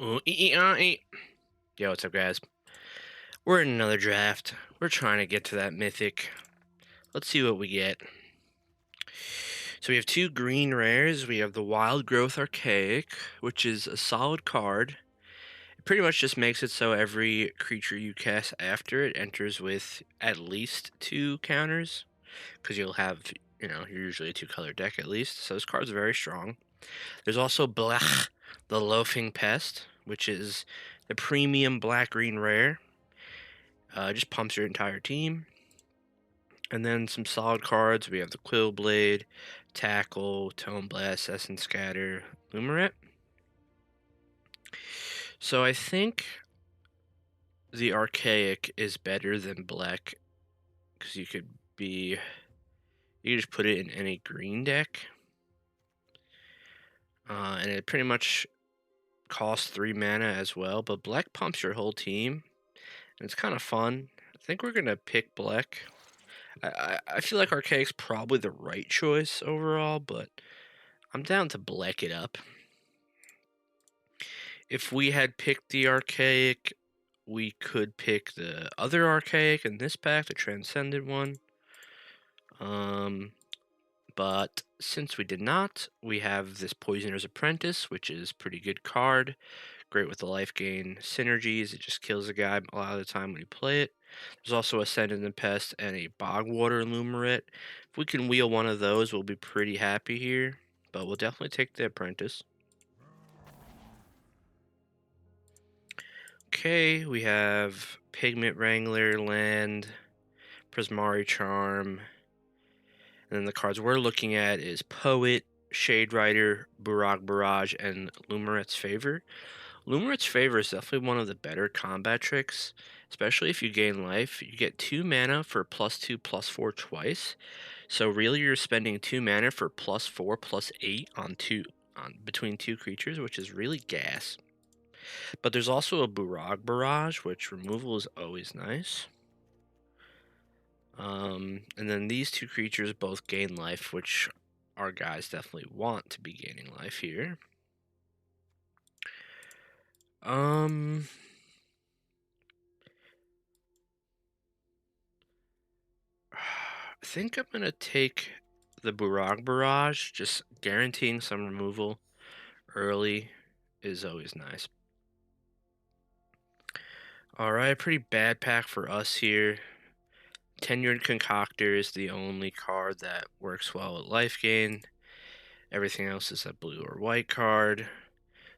Yo, what's up, guys? We're in another draft. We're trying to get to that mythic. Let's see what we get. So we have two green rares. We have the Wild Growth Archaic, which is a solid card. It pretty much just makes it so every creature you cast after it enters with at least two counters, because you'll have, you're usually a two-color deck at least. So this card's very strong. There's also Blech, the Loafing Pest, which is the premium black-green rare. Just pumps your entire team. And then some solid cards. We have the Quill Blade, Tackle, Tone Blast, Essence Scatter, Lumerette. So I think the Archaic is better than Black, because you could just put it in any green deck. And it pretty much costs 3 mana as well, but Black pumps your whole team, and it's kind of fun. I think we're going to pick Black. I feel like Archaic's probably the right choice overall, but I'm down to Black it up. If we had picked the Archaic, we could pick the other Archaic in this pack, the Transcendent one. But since we did not, we have this Poisoner's Apprentice, which is pretty good card. Great with the life gain synergies. It just kills a guy a lot of the time when you play it. There's also a Ascendant Pest and a Bogwater Lumerette. If we can wheel one of those, we'll be pretty happy here. But we'll definitely take the Apprentice. Okay, we have Pigment Wrangler, Land, Prismari Charm. And then the cards we're looking at is Poet, Shade Rider, Burag Barrage, and Lumerette's Favor. Lumerette's Favor is definitely one of the better combat tricks, especially if you gain life. You get 2 mana for +2/+4 twice. So really you're spending 2 mana for +4/+8 on between two creatures, which is really gas. But there's also a Burag Barrage, which removal is always nice. And then these two creatures both gain life, which our guys definitely want to be gaining life here. I think I'm gonna take the Burag Barrage. Just guaranteeing some removal early is always nice. Alright, pretty bad pack for us here. Tenured Concoctor is the only card that works well with life gain. Everything else is a blue or white card.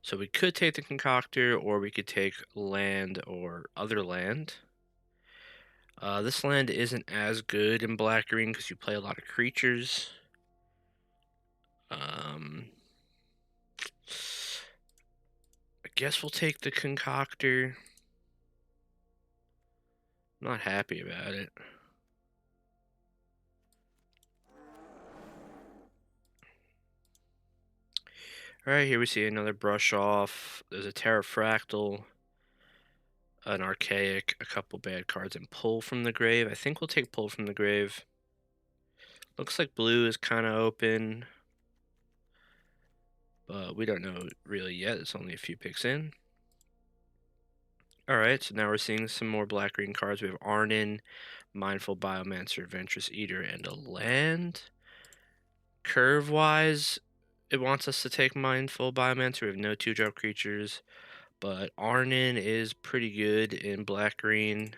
So we could take the Concoctor, or we could take land or other land. This land isn't as good in black-green because you play a lot of creatures. I guess we'll take the Concoctor. Not happy about it. Alright, here we see another Brush Off. There's a Terrafractal, an Archaic, a couple bad cards, and Pull from the Grave. I think we'll take Pull from the Grave. Looks like blue is kind of open, but we don't know really yet. It's only a few picks in. Alright, so now we're seeing some more black-green cards. We have Arnin, Mindful Biomancer, Adventurous Eater, and a land. Curve-wise, it wants us to take Mindful Biomancer. We have no 2-drop creatures, but Arnin is pretty good in black-green.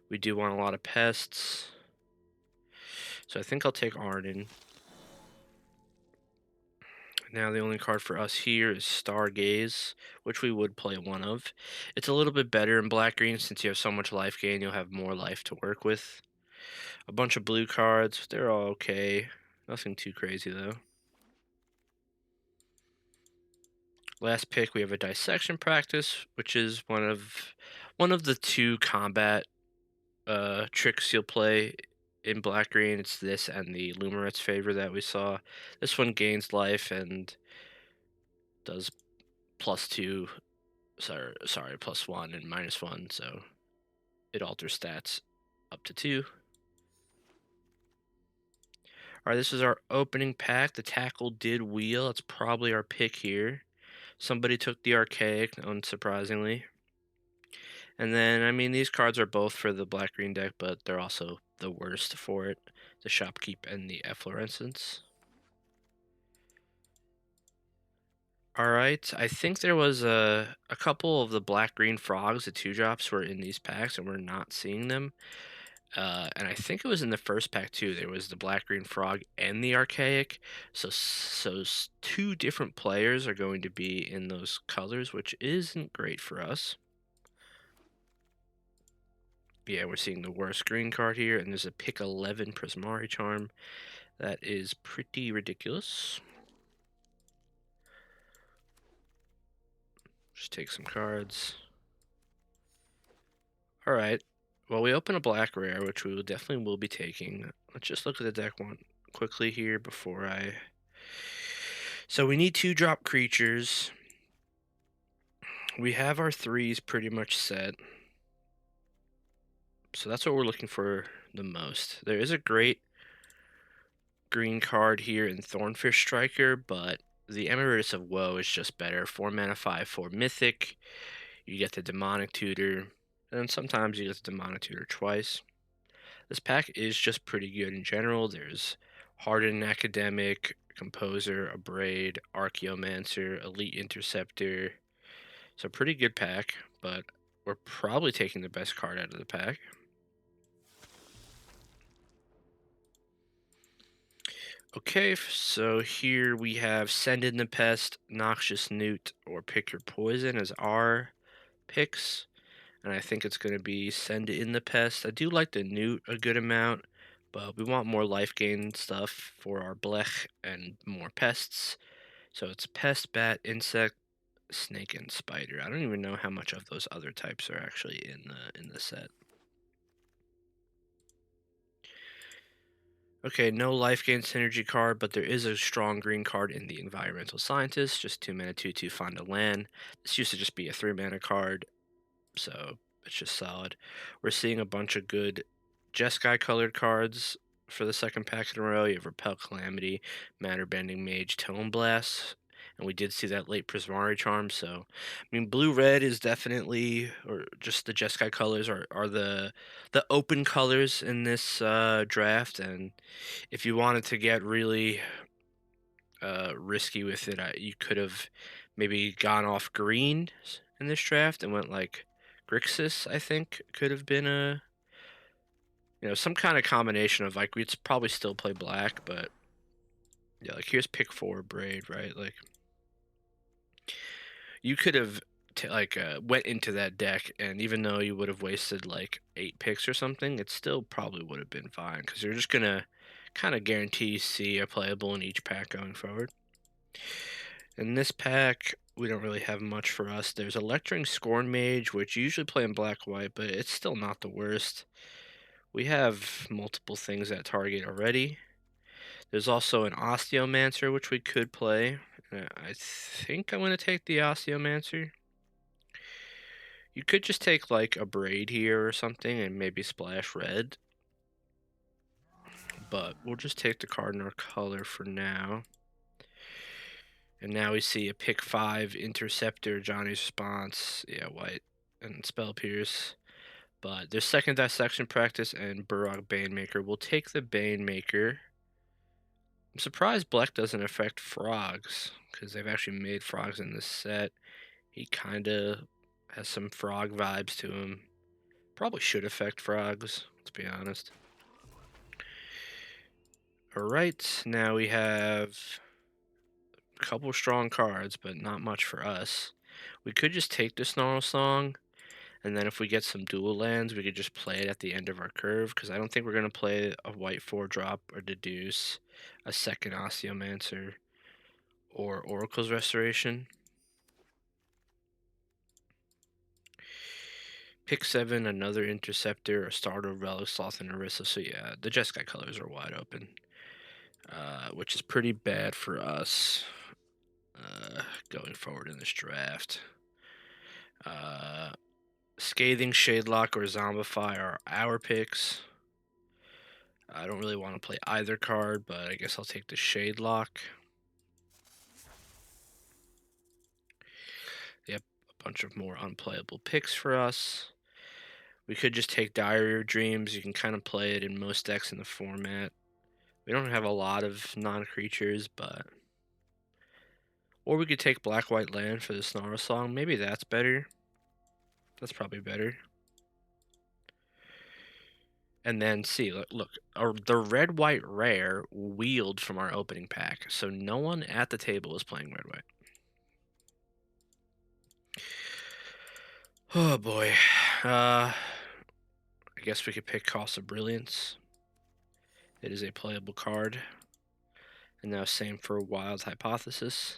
We do want a lot of pests, so I think I'll take Arnin. Now the only card for us here is Stargaze, which we would play one of. It's a little bit better in black-green since you have so much life gain. You'll have more life to work with. A bunch of blue cards. They're all okay. Nothing too crazy, though. Last pick, we have a Dissection Practice, which is one of the 2 combat tricks you'll play in black-green. It's this and the Lumerette's Favor that we saw. This one gains life and does +2, sorry, +1 and -1, so it alters stats up to 2. Alright, this is our opening pack. The Tackle did wheel. It's probably our pick here. Somebody took the Archaic, unsurprisingly. And then, I mean, these cards are both for the black-green deck, but they're also the worst for it. The Shopkeep and the Efflorescence. Alright, I think there was a couple of the black-green frogs, the 2-drops, were in these packs, and we're not seeing them. And I think it was in the first pack too. There was the black-green frog and the Archaic. So two different players are going to be in those colors, which isn't great for us. Yeah, we're seeing the worst green card here, and there's a pick 11 Prismari Charm. That is pretty ridiculous. Just take some cards. Alright. Well, we open a black rare, which we definitely will be taking. Let's just look at the deck one quickly here before I... So we need 2-drop creatures. We have our 3s pretty much set. So that's what we're looking for the most. There is a great green card here in Thornfish Striker, but the Emeritus of Woe is just better. 4 mana, 5/4 mythic. You get the Demonic Tutor, and sometimes you get the Demonic Tutor twice. This pack is just pretty good in general. There's Hardened Academic, Composer, Abrade, Archaeomancer, Elite Interceptor. So pretty good pack, but we're probably taking the best card out of the pack. Okay, so here we have Send in the Pest, Noxious Newt, or Pick Your Poison as our picks. And I think it's going to be Send in the Pest. I do like the Newt a good amount, but we want more life gain stuff for our Blech and more pests. So it's Pest, Bat, Insect, Snake, and Spider. I don't even know how much of those other types are actually in the set. Okay, no life gain synergy card, but there is a strong green card in the Environmental Scientist. Just 2 mana, 2/2, find a land. This used to just be a 3 mana card, so it's just solid. We're seeing a bunch of good Jeskai colored cards for the second pack in a row. You have Repel Calamity, Matter Bending Mage, Tone Blast, and we did see that late Prismari Charm. So, I mean, blue red is definitely, or just the Jeskai colors are the open colors in this draft. And if you wanted to get really risky with it, you could have maybe gone off green in this draft and went like Grixis. I think could have been a some kind of combination of like we'd probably still play black, but yeah, like here's pick 4 Braid, right? Like you could have went into that deck, and even though you would have wasted like 8 picks or something, it still probably would have been fine because you're just gonna kind of guarantee see a playable in each pack going forward. In this pack, we don't really have much for us. There's Electring Scorn Mage, which you usually play in black-white, but it's still not the worst. We have multiple things that target already. There's also an Osteomancer, which we could play. I think I'm going to take the Osteomancer. You could just take like a Braid here or something and maybe splash red. But we'll just take the card in our color for now. And now we see a pick 5 Interceptor, Johnny's Response, yeah, white, and Spell Pierce. But there's second Dissection Practice and Burrock Banemaker. We'll take the Banemaker. I'm surprised Blech doesn't affect frogs, because they've actually made frogs in this set. He kind of has some frog vibes to him. Probably should affect frogs, let's be honest. Alright, now we have a couple strong cards, but not much for us. We could just take the Snarl Song, and then if we get some dual lands, we could just play it at the end of our curve, because I don't think we're going to play a white 4-drop or Deduce, a second Osteomancer, or Oracle's Restoration. Pick 7, another Interceptor, a Starter, Relic, Sloth, and Orisa. So yeah, the Jeskai colors are wide open, which is pretty bad for us going forward in this draft. Scathing, Shadelock, or Zombify are our picks. I don't really want to play either card, but I guess I'll take the Shadelock. Yep, a bunch of more unplayable picks for us. We could just take Diary of Dreams. You can kind of play it in most decks in the format. We don't have a lot of non-creatures, but... Or we could take Black-White Land for the Snarl Song. Maybe that's better. That's probably better. And then see, look, the red-white rare wheeled from our opening pack, so no one at the table is playing red-white. Oh boy. I guess we could pick Cost of Brilliance. It is a playable card. And now same for Wild Hypothesis.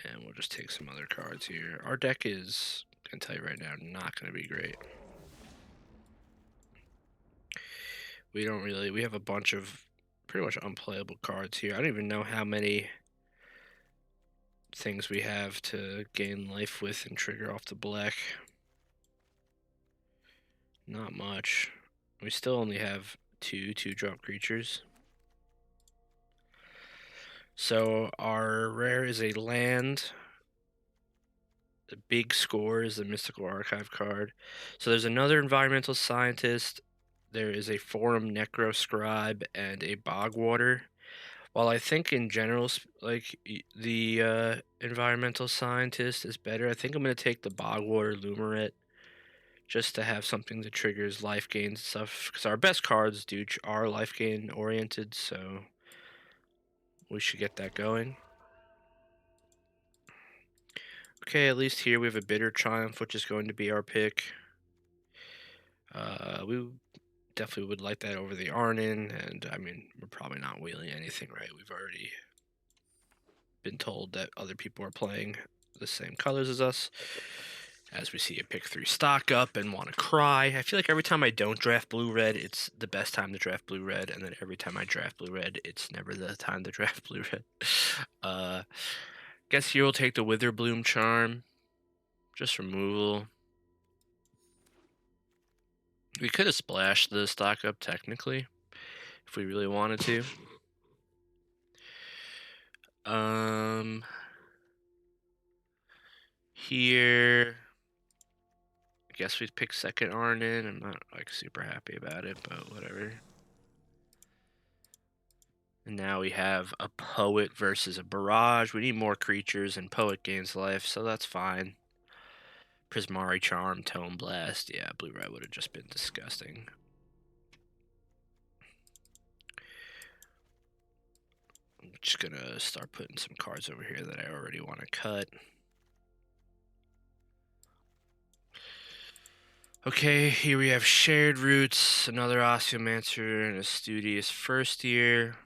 And we'll just take some other cards here. Our deck is, I can tell you right now, not going to be great. We have a bunch of pretty much unplayable cards here. I don't even know how many things we have to gain life with and trigger off the Blech. Not much. We still only have two 2-drop creatures. So our rare is a land. The big score is the Mystical Archive card. So there's another Environmental Scientist. There is a Forum Necroscribe and a Bogwater. While I think in general, like, the Environmental Scientist is better, I think I'm going to take the Bogwater Lumerette just to have something that triggers life gains and stuff. Because our best cards are life gain oriented, so we should get that going. Okay, at least here we have a Bitter Triumph, which is going to be our pick. We definitely would like that over the Arnin, and I mean, we're probably not wheeling anything, right? We've already been told that other people are playing the same colors as us. As we see a pick 3 stock up and want to cry. I feel like every time I don't draft blue-red, it's the best time to draft blue-red, and then every time I draft blue-red, it's never the time to draft blue-red. Guess here we'll take the Witherbloom Charm. Just removal. We could have splashed the stock up technically, if we really wanted to. Here, I guess we'd pick second Arnin. I'm not like super happy about it, but whatever. And now we have a Poet versus a Barrage. We need more creatures, and Poet gains life, so that's fine. Prismari Charm, Tome Blast. Yeah, blue-red would have just been disgusting. I'm just gonna start putting some cards over here that I already want to cut. Okay, here we have Shared Roots, another Osteomancer, and a Studious First Year.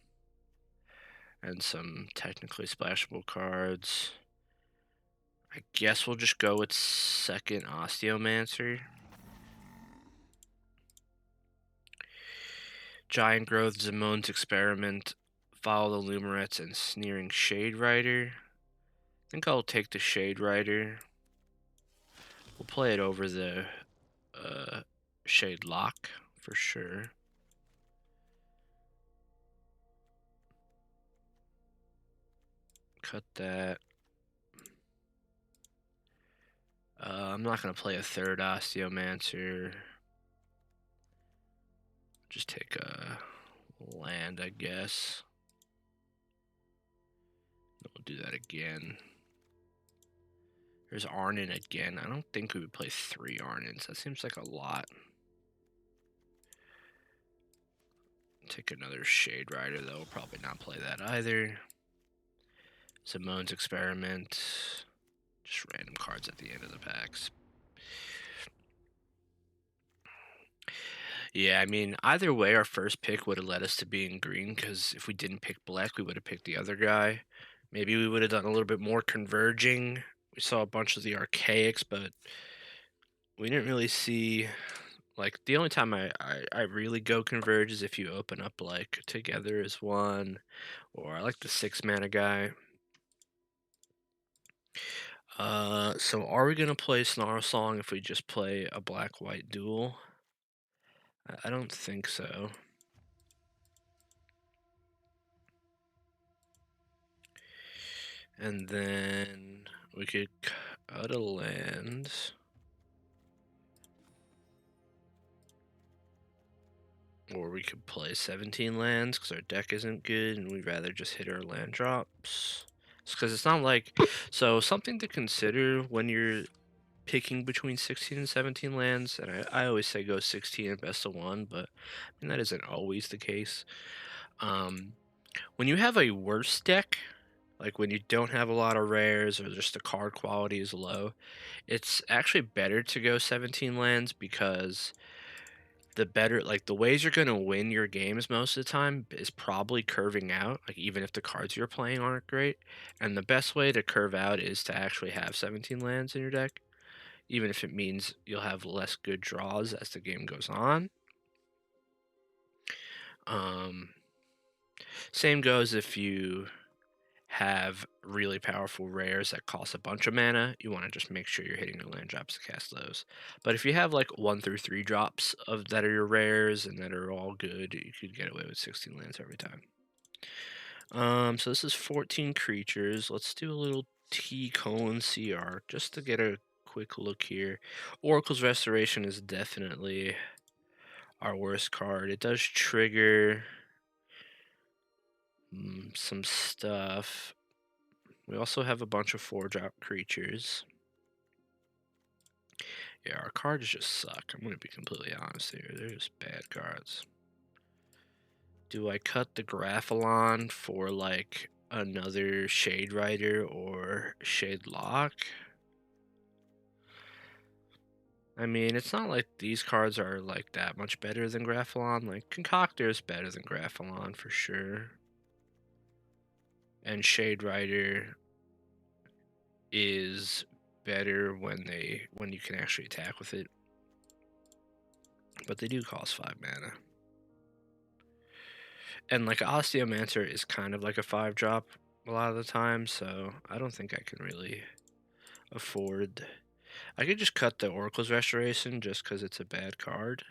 And some technically splashable cards. I guess we'll just go with second Osteomancer. Giant Growth, Zimone's Experiment, Follow the Lumerettes, and Sneering Shade Rider. I think I'll take the Shade Rider. We'll play it over the Shade Lock for sure. Cut that. I'm not going to play a third Osteomancer. Just take a land, I guess. We'll do that again. There's Arnin again. I don't think we would play 3 Arnins. That seems like a lot. Take another Shade Rider, though. We'll probably not play that either. Simone's Experiment. Just random cards at the end of the packs. Yeah, I mean, either way, our first pick would have led us to being green, because if we didn't pick Blech, we would have picked the other guy. Maybe we would have done a little bit more converging. We saw a bunch of the Archaics, but we didn't really see... Like, the only time I really go converge is if you open up, like, Together as one, or I like the 6-mana guy. So are we going to play Snarl Song if we just play a black-white duel? I don't think so. And then we could cut a land. Or we could play 17 lands because our deck isn't good and we'd rather just hit our land drops. Because it's not like... So something to consider when you're picking between 16 and 17 lands, and I always say go 16 and best of one, but I mean, that isn't always the case. When you have a worse deck, like when you don't have a lot of rares or just the card quality is low, it's actually better to go 17 lands because the ways you're going to win your games most of the time is probably curving out, like even if the cards you're playing aren't great. And the best way to curve out is to actually have 17 lands in your deck, even if it means you'll have less good draws as the game goes on. Same goes if you have really powerful rares that cost a bunch of mana. You want to just make sure you're hitting your land drops to cast those. But if you have like 1 through 3 drops of that are your rares and that are all good, you could get away with 16 lands every time. So this is 14 creatures. Let's do a little T:(CR just to get a quick look here. Oracle's Restoration is definitely our worst card. It does trigger some stuff. We also have a bunch of 4-drop creatures. Yeah, our cards just suck. I'm going to be completely honest here. They're just bad cards. Do I cut the Graphalon for like another Shade Rider or Shade Lock? I mean, it's not like these cards are like that much better than Graphalon. Like Concoctor is better than Graphalon for sure. And Shade Rider is better when you can actually attack with it. But they do cost 5 mana. And like Osteomancer is kind of like a 5-drop a lot of the time, so I don't think I can really afford... I could just cut the Oracle's Restoration just because it's a bad card.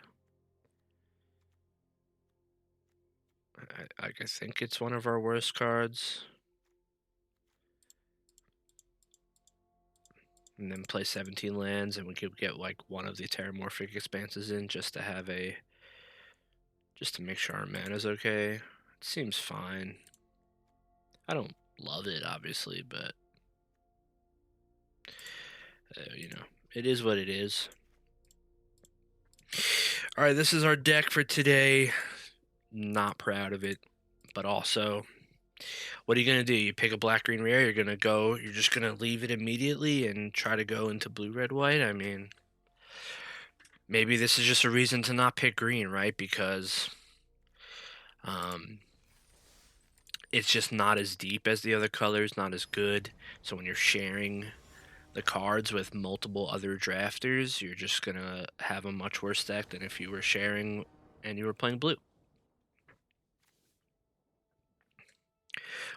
I think it's one of our worst cards. And then play 17 lands, and we could get like one of the Terramorphic Expanses in just to make sure our mana's okay. It seems fine. I don't love it, obviously, but it is what it is. All right, this is our deck for today. Not proud of it, but also, what are you gonna do? You pick a black-green rare. You're just gonna leave it immediately and try to go into blue-red-white. I mean, maybe this is just a reason to not pick green, right? Because it's just not as deep as the other colors, not as good. So when you're sharing the cards with multiple other drafters, you're just gonna have a much worse deck than if you were sharing and you were playing blue.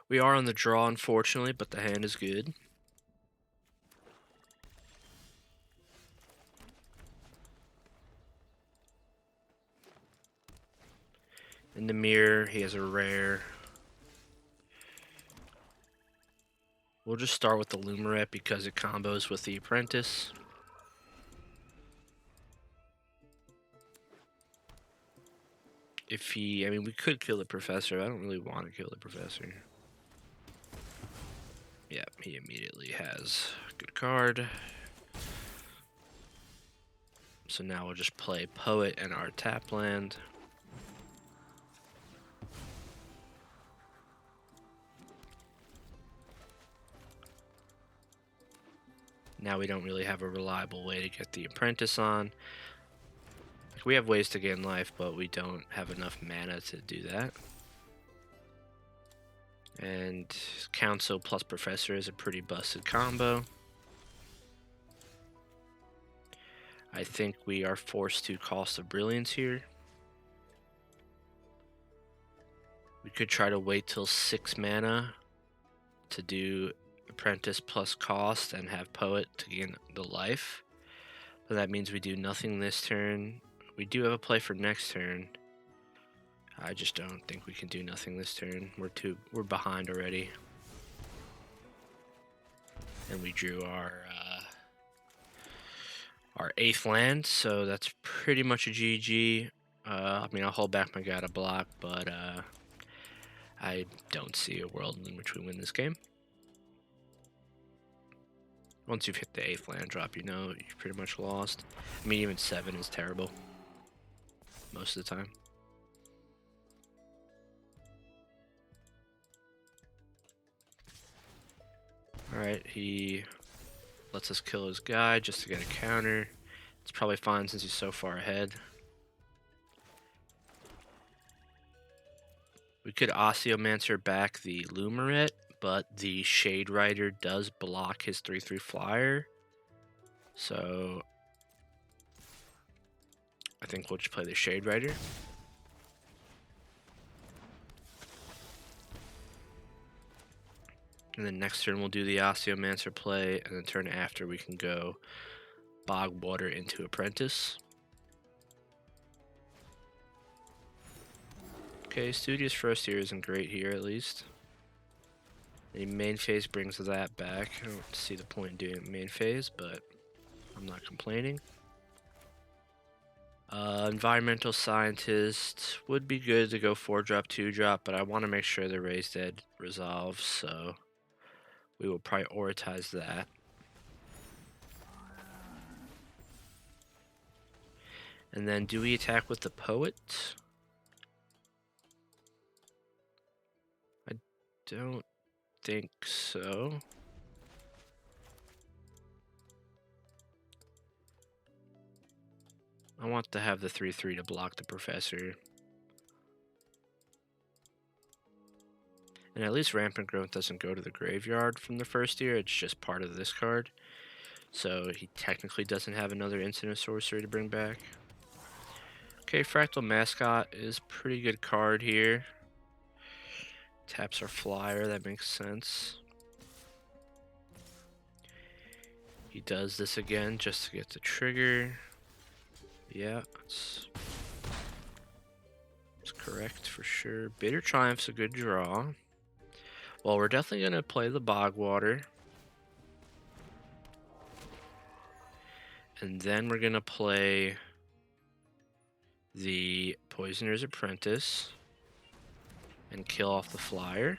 We are on the draw, unfortunately, but the hand is good. In the mirror, he has a rare. We'll just start with the Lumaret because it combos with the Apprentice. I mean, we could kill the Professor. I don't really want to kill the Professor. Yeah, he immediately has a good card. So now we'll just play Poet and our tap land. Now we don't really have a reliable way to get the Apprentice on. We have ways to gain life, but we don't have enough mana to do that. And Council plus Professor is a pretty busted combo. I think we are forced to Cost of Brilliance here. We could try to wait till 6 mana to do Apprentice plus cost and have Poet to gain the life. But that means we do nothing this turn. We do have a play for next turn. I just don't think we can do nothing this turn. We're behind already. And we drew our 8th land, so that's pretty much a GG. I mean, I'll hold back my guy to block, but I don't see a world in which we win this game. Once you've hit the 8th land drop, you know you've pretty much lost. I mean, even 7 is terrible most of the time. Alright, he lets us kill his guy just to get a counter. It's probably fine since he's so far ahead. We could Osteomancer back the Lumaret, but the Shade Rider does block his 3/3 flyer. So I think we'll just play the Shade Rider. And then next turn we'll do the Osteomancer play, and then turn after we can go Bog Water into Apprentice. Okay, Studious first here isn't great here at least. The main phase brings that back. I don't see the point in doing main phase, but I'm not complaining. Environmental Scientist would be good to go 4-drop, 2-drop, but I want to make sure the Raised Dead resolves, so we will prioritize that. And then do we attack with the Poet? I don't think so. I want to have the 3/3 to block the Professor. And at least Rampant Growth doesn't go to the graveyard from the first year, it's just part of this card. So he technically doesn't have another Instant Sorcery to bring back. Okay, Fractal Mascot is pretty good card here. Taps our flyer, that makes sense. He does this again just to get the trigger. Yeah, it's correct for sure. Bitter Triumph's a good draw. Well, we're definitely going to play the Bog Water. And then we're going to play the Poisoner's Apprentice and kill off the flyer.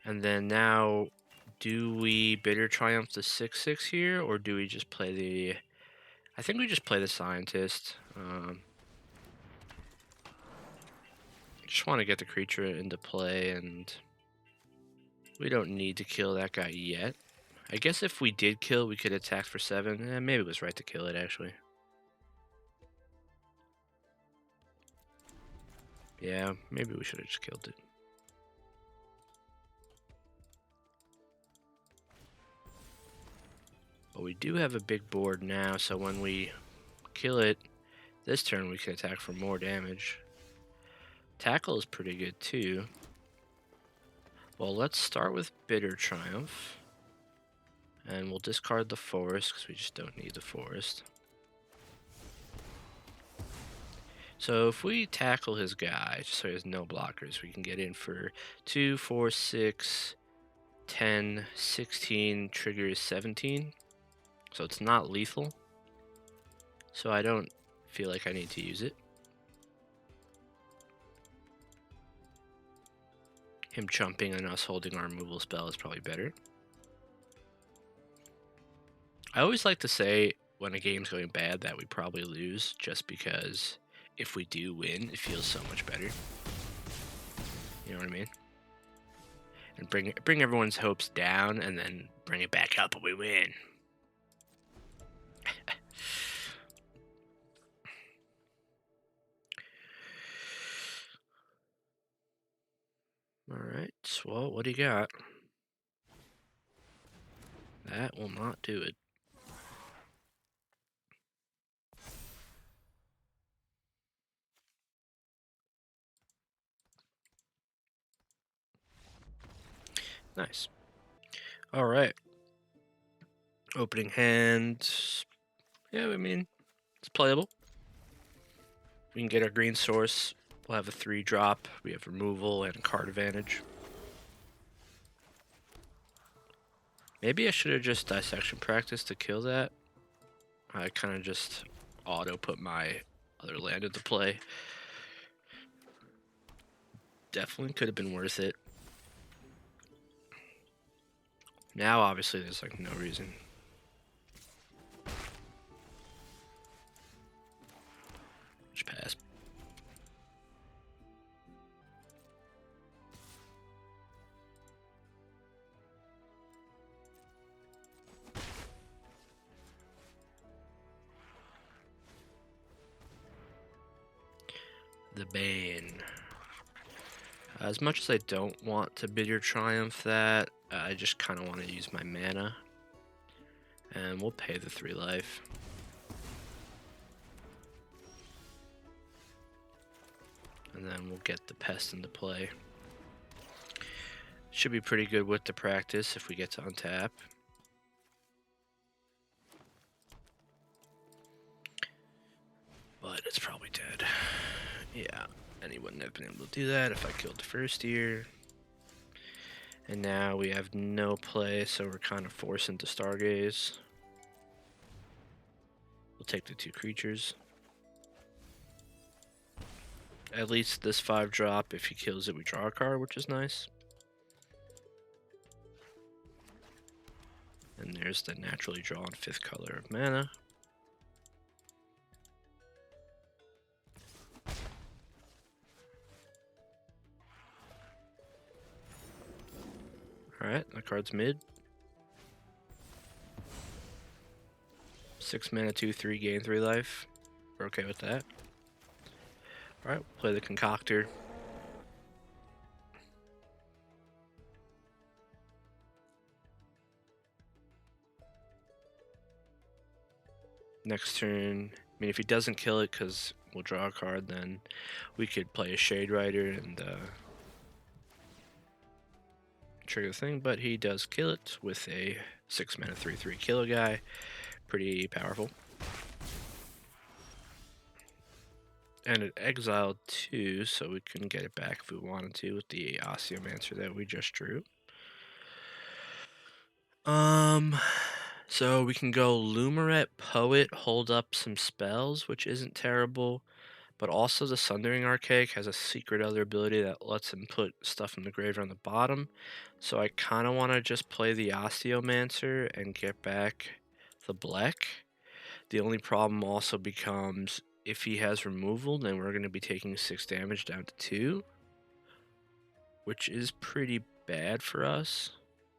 And then now, do we Bitter Triumph the 6/6 here, or do we just play the... I think we just play the Scientist. Just want to get the creature into play, and we don't need to kill that guy yet. I guess if we did kill, we could attack for 7. Maybe it was right to kill it, actually. Yeah, maybe we should have just killed it. But we do have a big board now, so when we kill it this turn, we can attack for more damage. Tackle is pretty good too. Well, let's start with Bitter Triumph. And we'll discard the Forest, because we just don't need the Forest. So if we tackle his guy, just so he has no blockers, we can get in for 2, 4, 6, 10, 16, trigger is 17. So it's not lethal. So I don't feel like I need to use it. Him chumping and us holding our removal spell is probably better. I always like to say when a game's going bad that we probably lose, just because if we do win, it feels so much better. You know what I mean? And bring everyone's hopes down and then bring it back up when we win. Alright, well, what do you got? That will not do it. Nice. Alright. Opening hand. Yeah, I mean, it's playable. We can get our green source. We'll have a 3-drop. We have removal and card advantage. Maybe I should have just dissection practiced to kill that. I kind of just auto put my other land into play. Definitely could have been worth it. Now, obviously, there's like no reason. Just pass. The Bane. As much as I don't want to Bitter Triumph that, I just kind of want to use my mana. And we'll pay the 3 life. And then we'll get the Pest into play. Should be pretty good with the practice if we get to untap. But it's probably dead. Yeah, and he wouldn't have been able to do that if I killed the first year. And now we have no play, so we're kind of forced into Stargaze. We'll take the 2 creatures. At least this 5-drop, if he kills it, we draw a card, which is nice. And there's the naturally drawn 5th color of mana. Alright, that card's mid. 6 mana, 2/3, gain 3 life. We're okay with that. Alright, we'll play the Concoctor. Next turn, I mean, if he doesn't kill it because we'll draw a card, then we could play a Shade Rider and trigger the thing, but he does kill it with a 6 mana 3/3 killer guy. Pretty powerful. And it exiled 2, so we couldn't get it back if we wanted to with the Osteomancer that we just drew. So we can go Lumaret, Poet, hold up some spells, which isn't terrible. But also the Sundering Archaic has a secret other ability that lets him put stuff in the graveyard on the bottom. So I kind of want to just play the Osteomancer and get back the Blech. The only problem also becomes if he has removal, then we're going to be taking 6 damage down to 2. Which is pretty bad for us.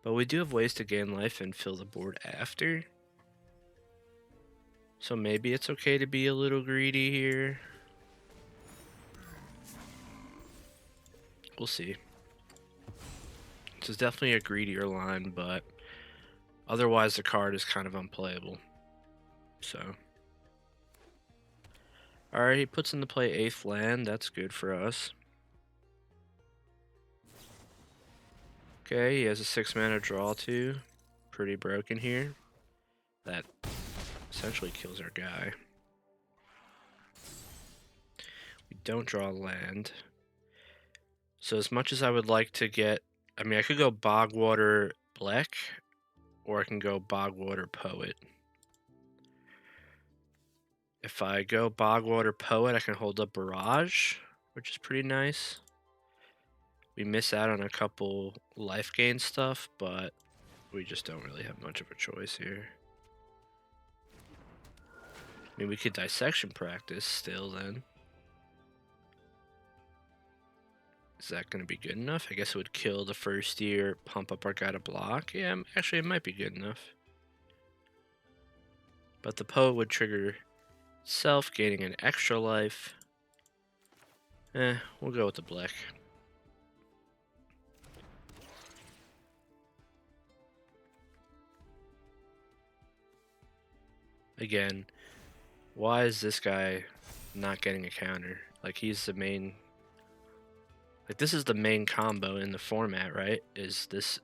But we do have ways to gain life and fill the board after. So maybe it's okay to be a little greedy here. We'll see. This is definitely a greedier line, but otherwise the card is kind of unplayable. So. Alright, he puts into play 8th land. That's good for us. Okay, he has a 6 mana draw too. Pretty broken here. That essentially kills our guy. We don't draw land. So as much as I would like to get, I mean, I could go Bogwater Blech, or I can go Bogwater Poet. If I go Bogwater Poet, I can hold up Barrage, which is pretty nice. We miss out on a couple life gain stuff, but we just don't really have much of a choice here. I mean, we could Dissection practice still then. Is that going to be good enough? I guess it would kill the first year, pump up our guy to block. Yeah, actually, it might be good enough. But the Poet would trigger itself, gaining an extra life. We'll go with the Blech. Again, why is this guy not getting a counter? Like, he's the main... Like, this is the main combo in the format, right? Is this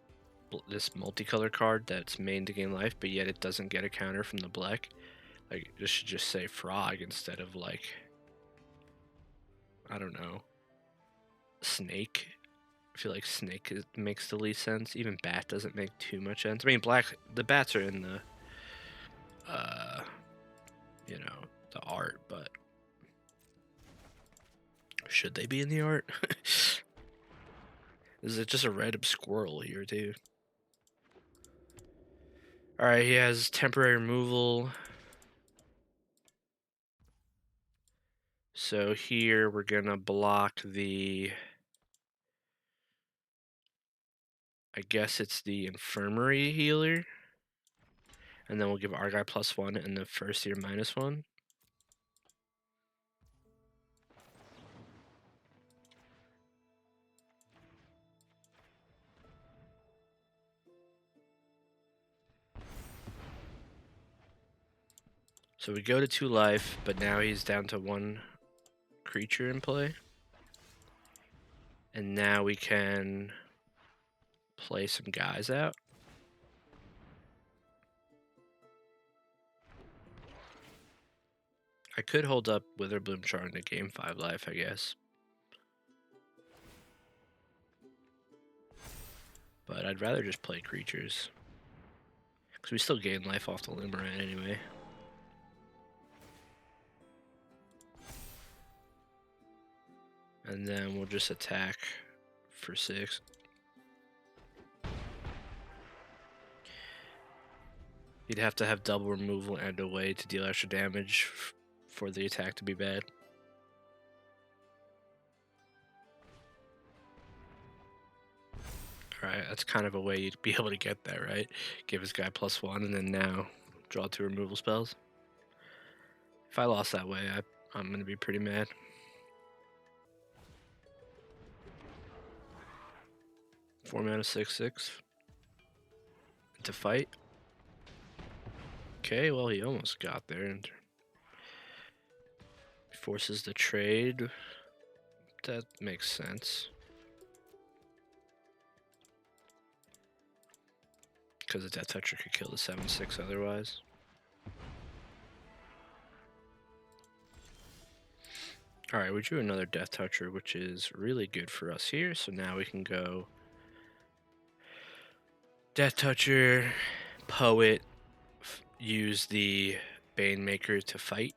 multicolor card that's main to gain life, but yet it doesn't get a counter from the Blech. Like, this should just say Frog instead of, like, I don't know, Snake. I feel like snake makes the least sense. Even bat doesn't make too much sense. I mean, the bats are in the, you know, the art, but should they be in the art? Is it just a random squirrel here, too? Alright, he has temporary removal. So here we're gonna block the... I guess it's the infirmary healer. And then we'll give our guy +1 and the first year -1. So we go to 2 life, but now he's down to 1 creature in play. And now we can play some guys out. I could hold up Witherbloom Charm to game 5 life, I guess. But I'd rather just play creatures. Because we still gain life off the Limerent anyway. And then we'll just attack for 6. You'd have to have double removal and a way to deal extra damage for the attack to be bad. Alright, that's kind of a way you'd be able to get that, right? Give his guy +1 and then now draw 2 removal spells. If I lost that way, I'm going to be pretty mad. Four mana 6/6 to fight. Okay, well he almost got there and forces the trade. That makes sense. Because the Death Toucher could kill the 7/6 otherwise. Alright, we drew another Death Toucher, which is really good for us here. So now we can go Death Toucher, Poet, use the Banemaker to fight.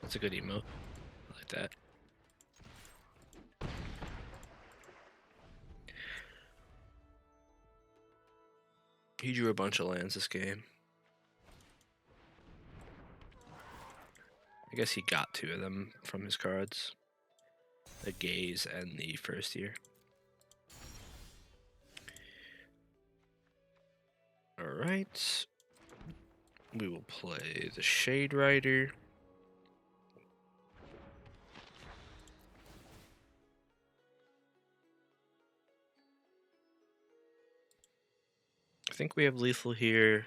That's a good emote. I like that. He drew a bunch of lands this game. I guess he got 2 of them from his cards. The Gaze and the First Year. Alright. We will play the Shade Rider. I think we have lethal here.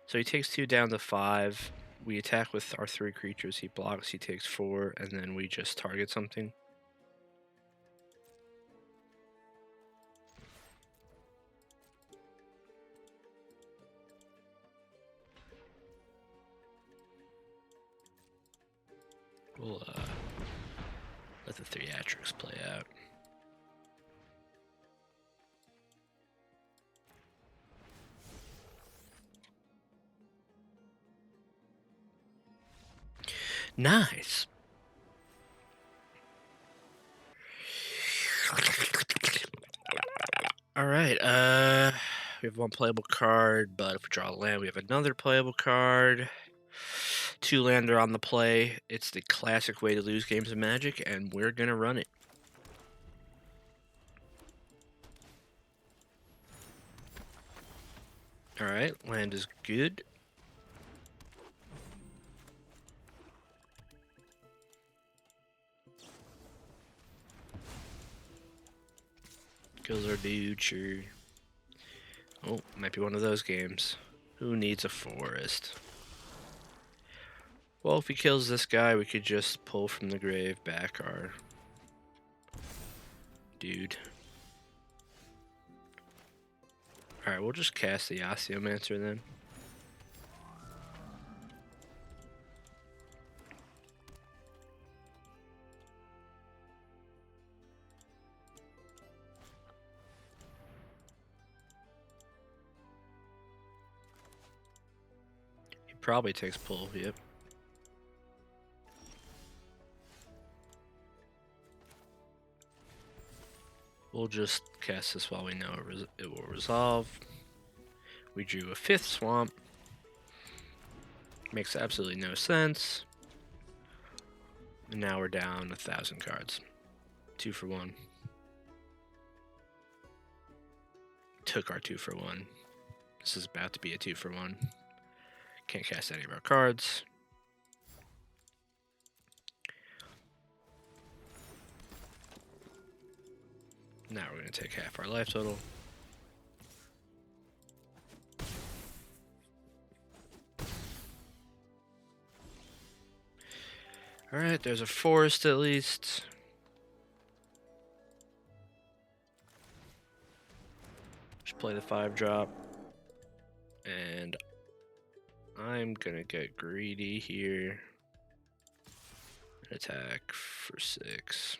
So he takes 2 down to 5. We attack with our 3 creatures. He blocks, he takes 4, and then we just target something. We'll let the theatrics play out. Nice. Alright, we have 1 playable card, but if we draw a land, we have another playable card. 2 land are on the play. It's the classic way to lose games of Magic, and we're gonna run it. Alright, land is good. Kills our dude, sure. Oh, might be one of those games. Who needs a forest? Well, if he kills this guy, we could just pull from the grave back our dude. Alright, we'll just cast the Osteomancer then. He probably takes pull, yep. We'll just cast this while we know it will resolve. We drew a 5th swamp. Makes absolutely no sense. And now we're down 1,000 cards. 2 for 1. Took our 2 for 1. This is about to be a 2 for 1. Can't cast any of our cards. Now we're going to take half our life total. Alright, there's a forest at least. Just play the 5-drop. And I'm going to get greedy here. Attack for 6.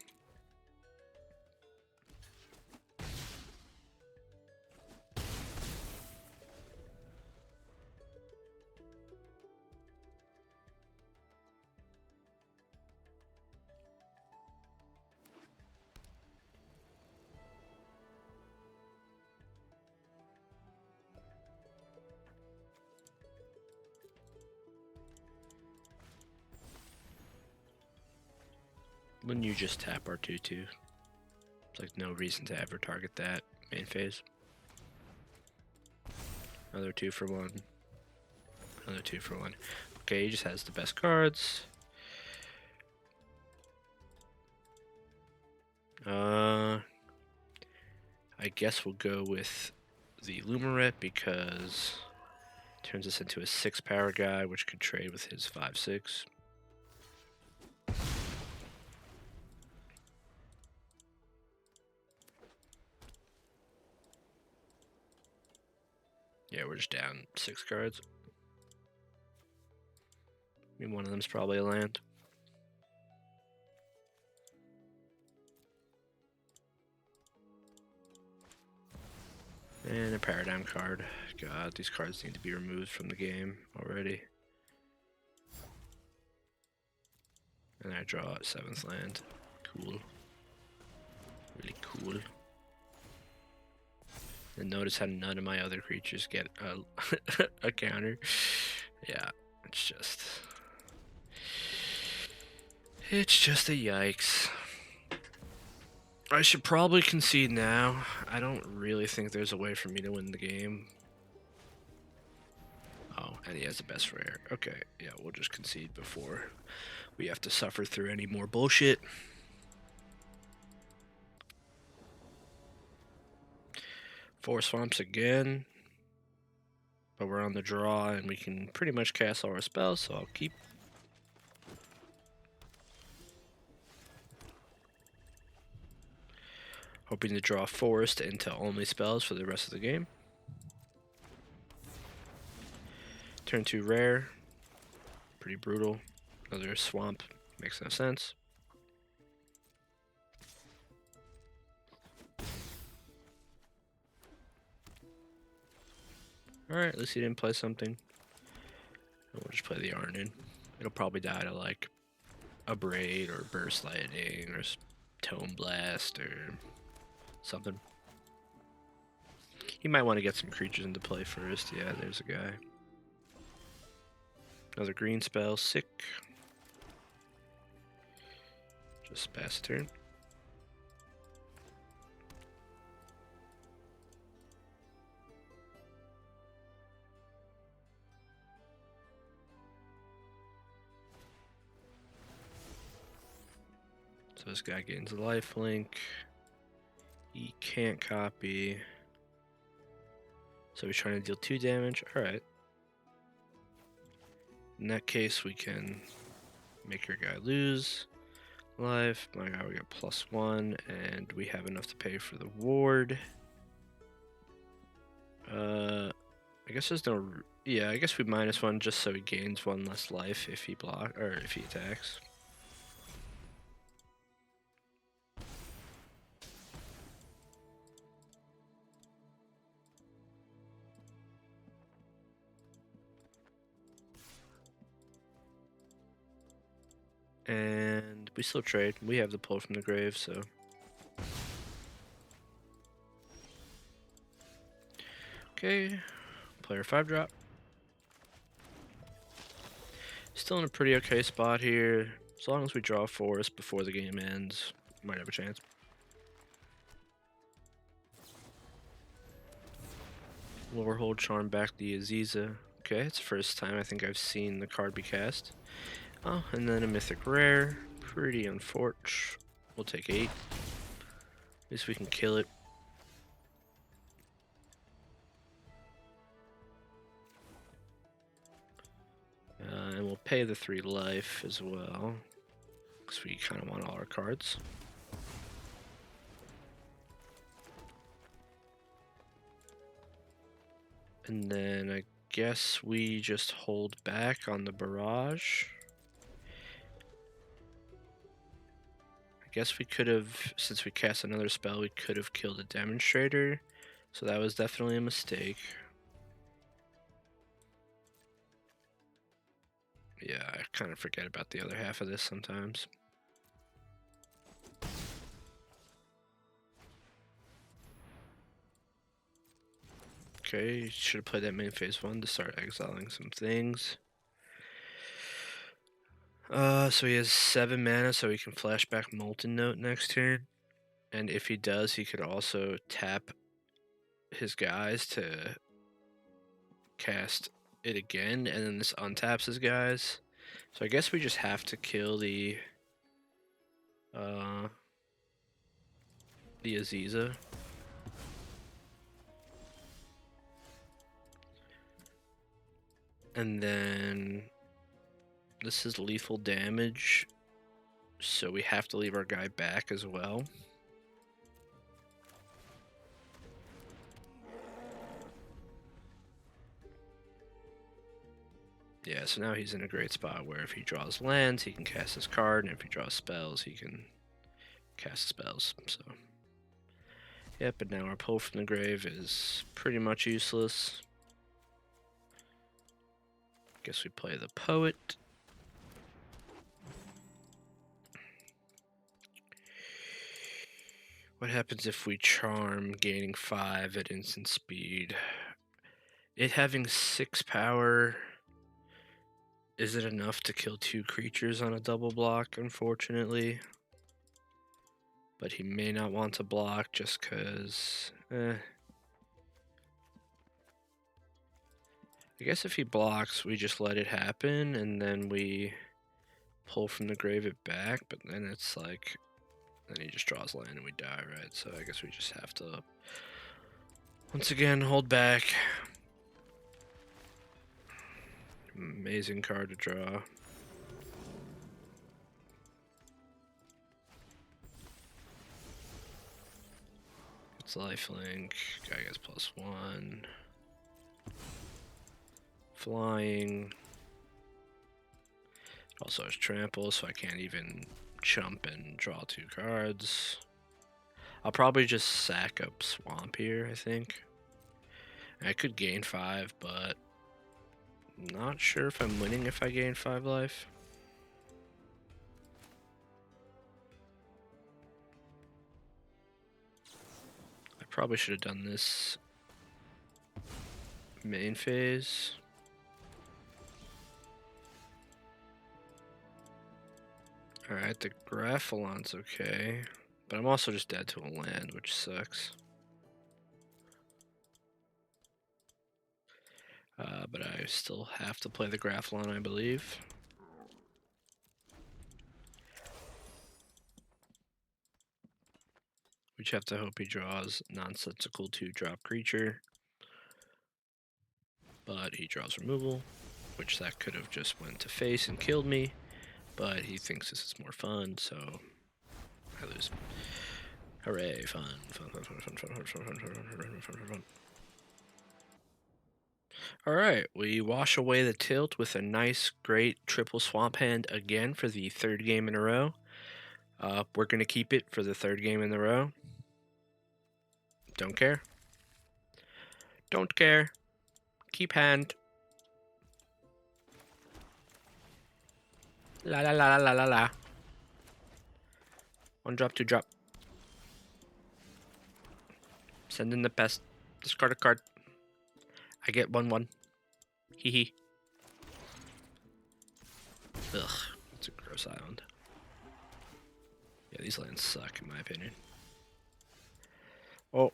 Wouldn't you just tap our 2/2? There's like no reason to ever target that main phase. Another 2 for 1. Another 2 for 1. Okay, he just has the best cards. I guess we'll go with the Lumaret because it turns us into a 6-power guy, which could trade with his 5/6. Yeah, we're just down 6 cards. I mean, one of them's probably a land. And a Paradigm card. God, these cards need to be removed from the game already. And I draw a 7th land. Cool. Really cool. And notice how none of my other creatures get a counter. Yeah, it's just a yikes. I should probably concede now. I don't really think there's a way for me to win the game. Oh, and he has the best rare. Okay, yeah, we'll just concede before we have to suffer through any more bullshit. Four swamps again. But we're on the draw and we can pretty much cast all our spells, so I'll keep. Hoping to draw forest into only spells for the rest of the game. Turn 2 rare. Pretty brutal. Another swamp. Makes no sense. Alright, at least he didn't play something. And we'll just play the Arnon. It'll probably die to like a Braid or Burst Lightning or Tome Blast or something. He might want to get some creatures into play first. Yeah, there's a guy. Another green spell, sick. Just pass a turn. So this guy gains a lifelink. He can't copy. So he's trying to deal 2 damage. Alright. In that case, we can make your guy lose life. My guy will get +1, and we have enough to pay for the ward. I guess there's no. Yeah, I guess we -1 just so he gains 1 less life if he block or if he attacks. And we still trade. We have the pull from the grave, so. Okay, player 5 drop. Still in a pretty okay spot here. As long as we draw a forest before the game ends, might have a chance. Lower hold charm back the Aziza. Okay, it's the first time I think I've seen the card be cast. Oh, and then a mythic rare. Pretty unfortunate. We'll take 8. At least we can kill it. And we'll pay the 3 life as well, because we kind of want all our cards. And then I guess we just hold back on the barrage. I guess we could have, since we cast another spell, we could have killed a demonstrator. So that was definitely a mistake. Yeah, I kind of forget about the other half of this sometimes. Okay, should have played that main phase 1 to start exiling some things. So he has 7 mana, so he can flashback Molten Note next turn. And if he does, he could also tap his guys to cast it again, and then this untaps his guys. So I guess we just have to kill the Aziza. And then this is lethal damage, so we have to leave our guy back as well. Yeah, so now he's in a great spot where if he draws lands, he can cast his card, and if he draws spells, he can cast spells. So, yep, but now our pull from the grave is pretty much useless. Guess we play the Poet. What happens if we charm, gaining 5 at instant speed? It having 6 power, is it enough to kill 2 creatures on a double block, unfortunately? But he may not want to block just because... I guess if he blocks, we just let it happen, and then we pull from the grave it back, but then it's like... Then he just draws land and we die, right? So I guess we just have to, once again, hold back. Amazing card to draw. It's lifelink. Guy gets +1. Flying. Also has trample, so I can't even chump and draw 2 cards. I'll probably just sack up Swamp here, I think. I could gain 5, but not sure if I'm winning if I gain 5 life. I probably should have done this main phase. Alright, the Graphalon's okay. But I'm also just dead to a land, which sucks. But I still have to play the Graphalon, I believe. We just have to hope he draws nonsensical 2-drop creature. But he draws removal, which that could have just went to face and killed me. But he thinks this is more fun, so I lose. Hooray, fun, fun, fun, fun, fun, fun, fun, fun, fun, fun, fun, fun, fun, fun. Alright, we wash away the tilt with a nice, great triple swamp hand again for the third game in a row. We're going to keep it for the third game in a row. Don't care. Don't care. Keep hand. La la la la la la. One drop, two drop. Send in the best. Discard a card. I get 1/1. Hee hee. Ugh, it's a gross island. Yeah, these lands suck in my opinion. Oh,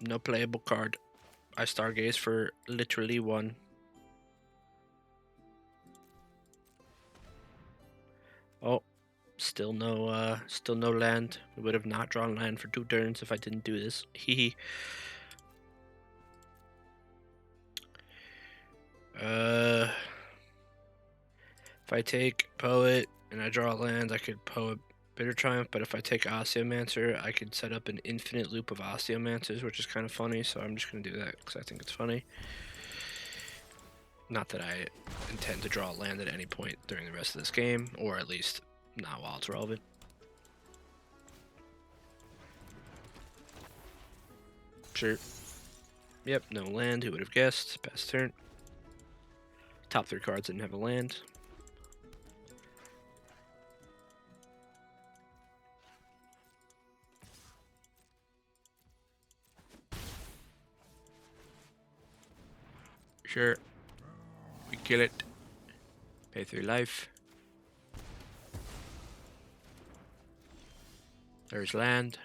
no playable card. I stargaze for literally 1. Oh, still no land. We would have not drawn land for 2 turns if I didn't do this. Hee hee. If I take Poet and I draw a land, I could Poet Bitter Triumph, but if I take Osteomancer, I could set up an infinite loop of Osteomancers, which is kind of funny, so I'm just going to do that because I think it's funny. Not that I intend to draw a land at any point during the rest of this game, or at least not while it's relevant. Sure. Yep, no land. Who would have guessed? Pass turn. Top 3 cards didn't have a land. Sure. We kill it. Pay 3 life. There's land.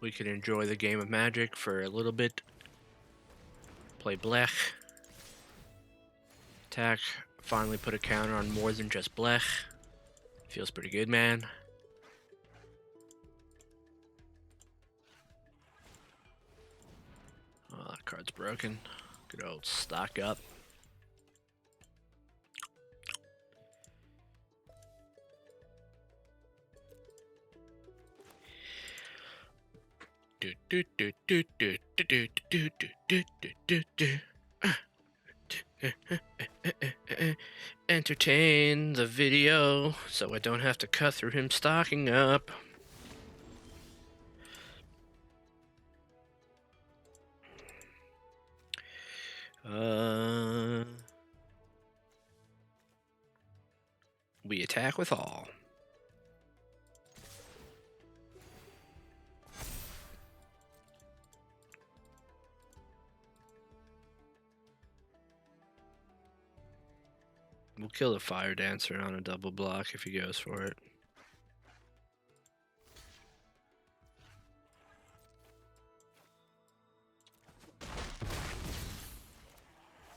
We can enjoy the game of Magic for a little bit. Play Blech. Attack. Finally put a counter on more than just Blech. Feels pretty good, man. Oh, that card's broken. Good old stock up. Entertain the video so I don't have to cut through him stocking up. We attack with all. We'll kill the Fire Dancer on a double block if he goes for it.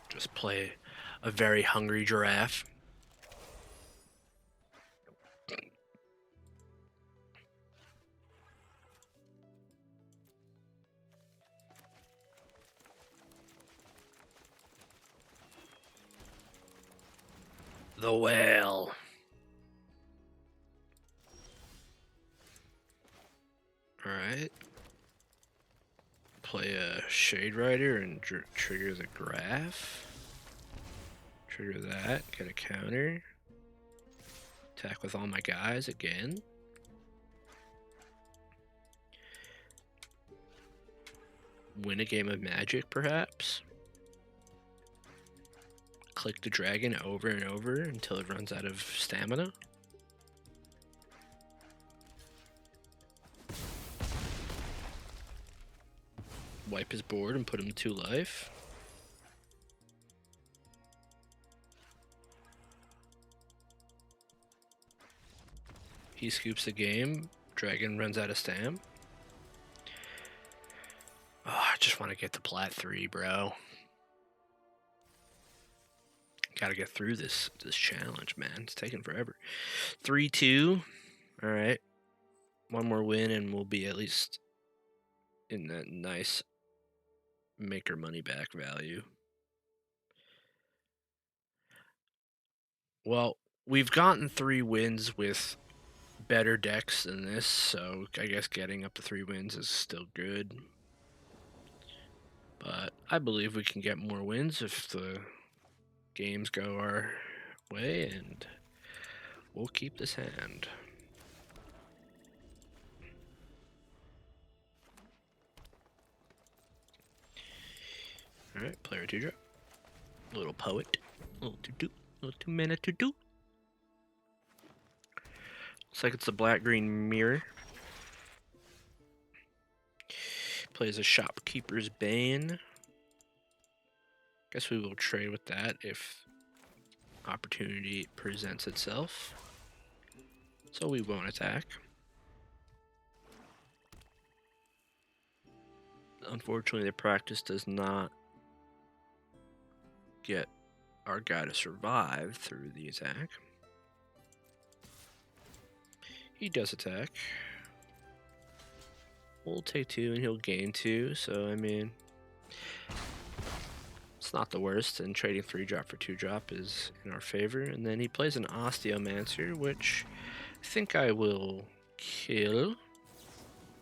Just play a very hungry giraffe. The whale. Alright. Play a Shade Rider and trigger the graph. Trigger that, get a counter. Attack with all my guys again. Win a game of Magic, perhaps. Click the dragon over and over until it runs out of stamina. Wipe his board and put him to 2 life. He scoops the game. Dragon runs out of stam. Oh, I just want to get to plat 3, bro. Gotta get through this challenge, man. It's taking forever. 3-2. All right. 1 more win and we'll be at least in that nice make our money back value. Well, we've gotten 3 wins with better decks than this, so I guess getting up to 3 wins is still good. But I believe we can get more wins if the games go our way, and we'll keep this hand. Alright, player 2 drop. Little poet. Little two mana to do. Looks like it's a black-green mirror. Plays a Shopkeeper's Bane. Guess we will trade with that if opportunity presents itself. So we won't attack. Unfortunately, the practice does not get our guy to survive through the attack. He does attack. We'll take 2 and he'll gain 2, so I mean, it's not the worst, and trading 3-drop for 2-drop is in our favor. And then he plays an Osteomancer, which I think I will kill.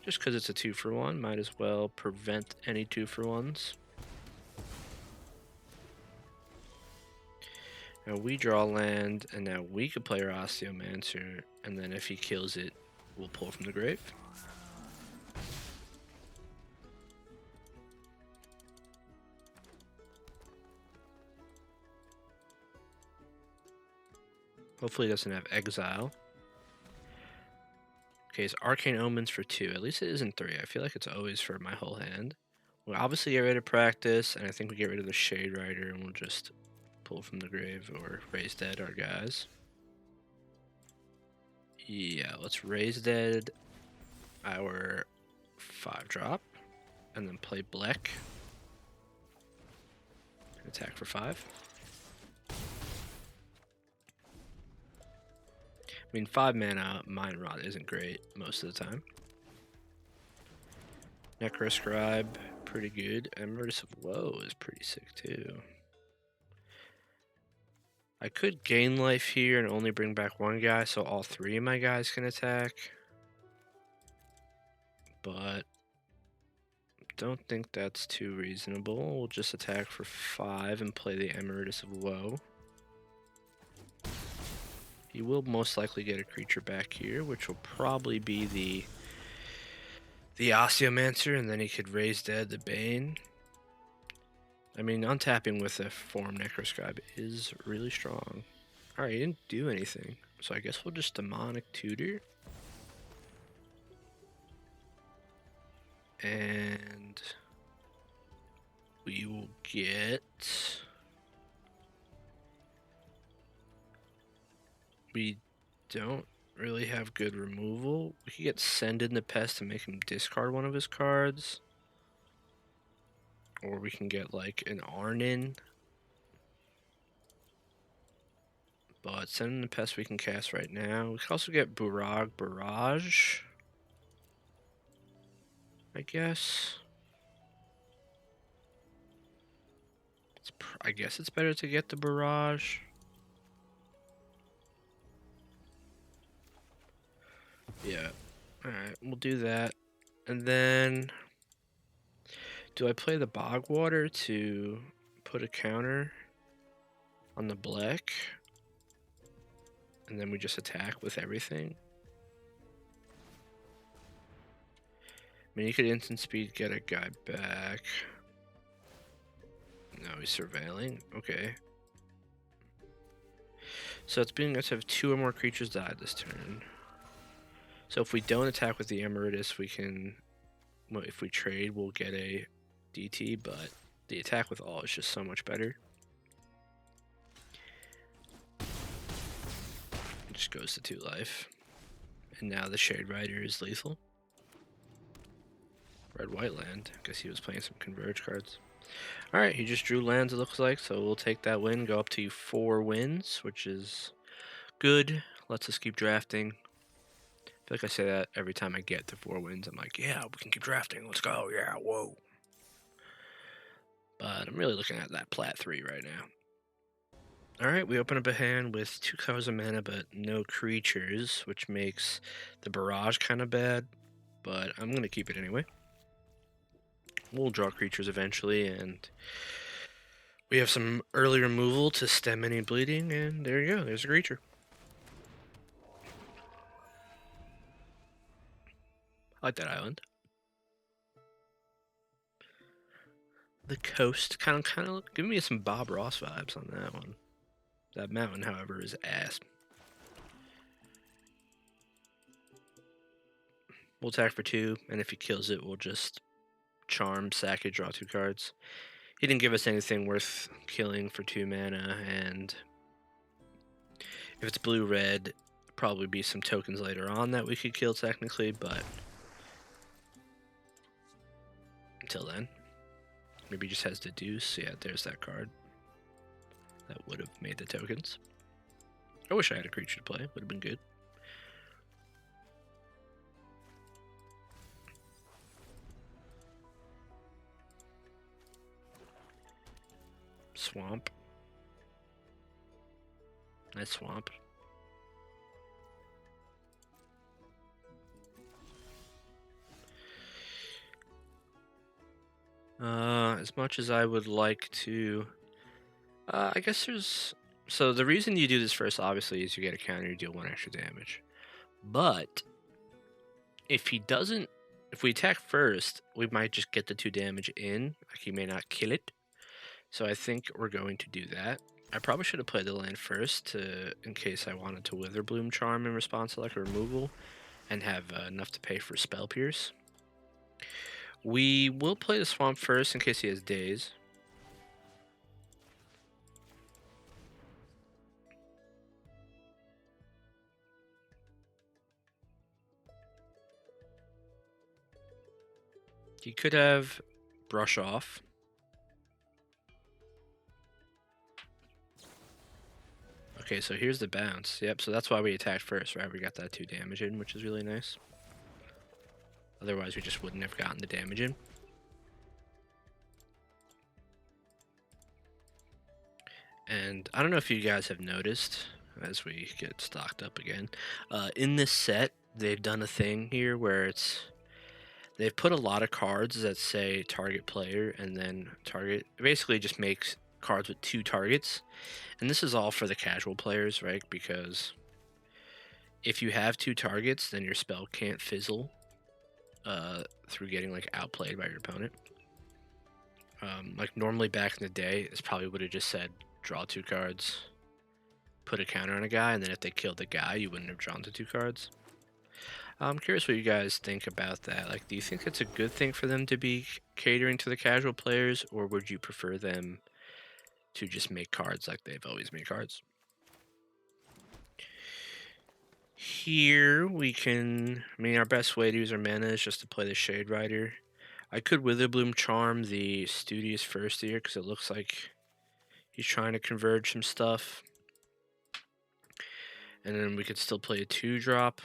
Just because it's a 2-for-1, might as well prevent any 2-for-1s. Now we draw land, and now we could play our Osteomancer, and then if he kills it, we'll pull from the grave. Hopefully he doesn't have Exile. Okay, it's Arcane Omens for 2. At least it isn't 3. I feel like it's always for my whole hand. We'll obviously get rid of Practice, and I think we get rid of the Shade Rider, and we'll just pull from the grave or raise dead our guys. Yeah, let's raise dead our 5-drop, and then play Blech. Attack for 5. I mean, 5 mana Mind Rot isn't great most of the time. Necroscribe, pretty good. Emeritus of Woe is pretty sick too. I could gain life here and only bring back 1 guy, so all 3 of my guys can attack. But don't think that's too reasonable. We'll just attack for 5 and play the Emeritus of Woe. He will most likely get a creature back here, which will probably be the Osteomancer, and then he could raise dead the Bane. I mean, untapping with a Form Necroscribe is really strong. Alright, he didn't do anything, so I guess we'll just Demonic Tutor. And we will get... We don't really have good removal. We could get Send in the Pest to make him discard one of his cards. Or we can get like an Arnin. But Send in the Pest we can cast right now. We can also get Barrage. I guess. I guess it's better to get the Barrage. Yeah. Alright, we'll do that. And then... Do I play the Bogwater to put a counter on the Blech? And then we just attack with everything? I mean, you could instant speed get a guy back. No, he's surveilling. Okay. So it's being us to have 2 or more creatures die this turn. So if we don't attack with the Emeritus, we can... Well, if we trade, we'll get a DT, but the attack with all is just so much better. It just goes to 2 life. And now the Shade Rider is lethal. Red-white land. Guess he was playing some Converge cards. Alright, he just drew lands, it looks like, so we'll take that win, go up to 4 wins, which is good. Lets us keep drafting. I feel like I say that every time I get to 4 wins. I'm like, yeah, we can keep drafting. Let's go. Yeah, whoa. But I'm really looking at that Plat 3 right now. Alright, we open up a hand with 2 colors of mana, but no creatures, which makes the Barrage kind of bad. But I'm going to keep it anyway. we'll draw creatures eventually, and we have some early removal to stem any bleeding, and there you go, there's a creature. I like that island. The coast, kind of giving me some Bob Ross vibes on that one. That mountain, however, is ass. We'll attack for 2, and if he kills it, we'll just charm, sack it, draw 2 cards. He didn't give us anything worth killing for 2 mana, and if it's blue-red, probably be some tokens later on that we could kill technically, but until then, maybe he just has Deduce. Yeah, there's that card. That would have made the tokens. I wish I had a creature to play. Would have been good. Swamp. Nice swamp. As much as I would like to... I guess there's... So the reason you do this first, obviously, is you get a counter, you deal 1 extra damage. But if he doesn't... If we attack first, we might just get the 2 damage in. Like, he may not kill it. So I think we're going to do that. I probably should have played the land first in case I wanted to Witherbloom Charm in response to like a removal and have enough to pay for Spell Pierce. We will play the Swamp first in case he has Daze. He could have Brush Off. Okay, so here's the bounce. Yep, so that's why we attacked first, right? We got that 2 damage in, which is really nice. Otherwise, we just wouldn't have gotten the damage in. And I don't know if you guys have noticed, as we get stocked up again, in this set, they've done a thing here where they've put a lot of cards that say target player and then target, basically just makes cards with 2 targets. And this is all for the casual players, right? Because if you have 2 targets, then your spell can't fizzle through getting like outplayed by your opponent. Like normally back in the day, this probably would have just said draw 2 cards, put a counter on a guy, and then if they killed the guy, you wouldn't have drawn the 2 cards. I'm curious what you guys think about that. Like, do you think it's a good thing for them to be catering to the casual players, or would you prefer them to just make cards like they've always made cards? Here we can, I mean, our best way to use our mana is just to play the Shade Rider. I could Witherbloom Charm the Studious first here because it looks like he's trying to converge some stuff. And then we could still play a 2-drop.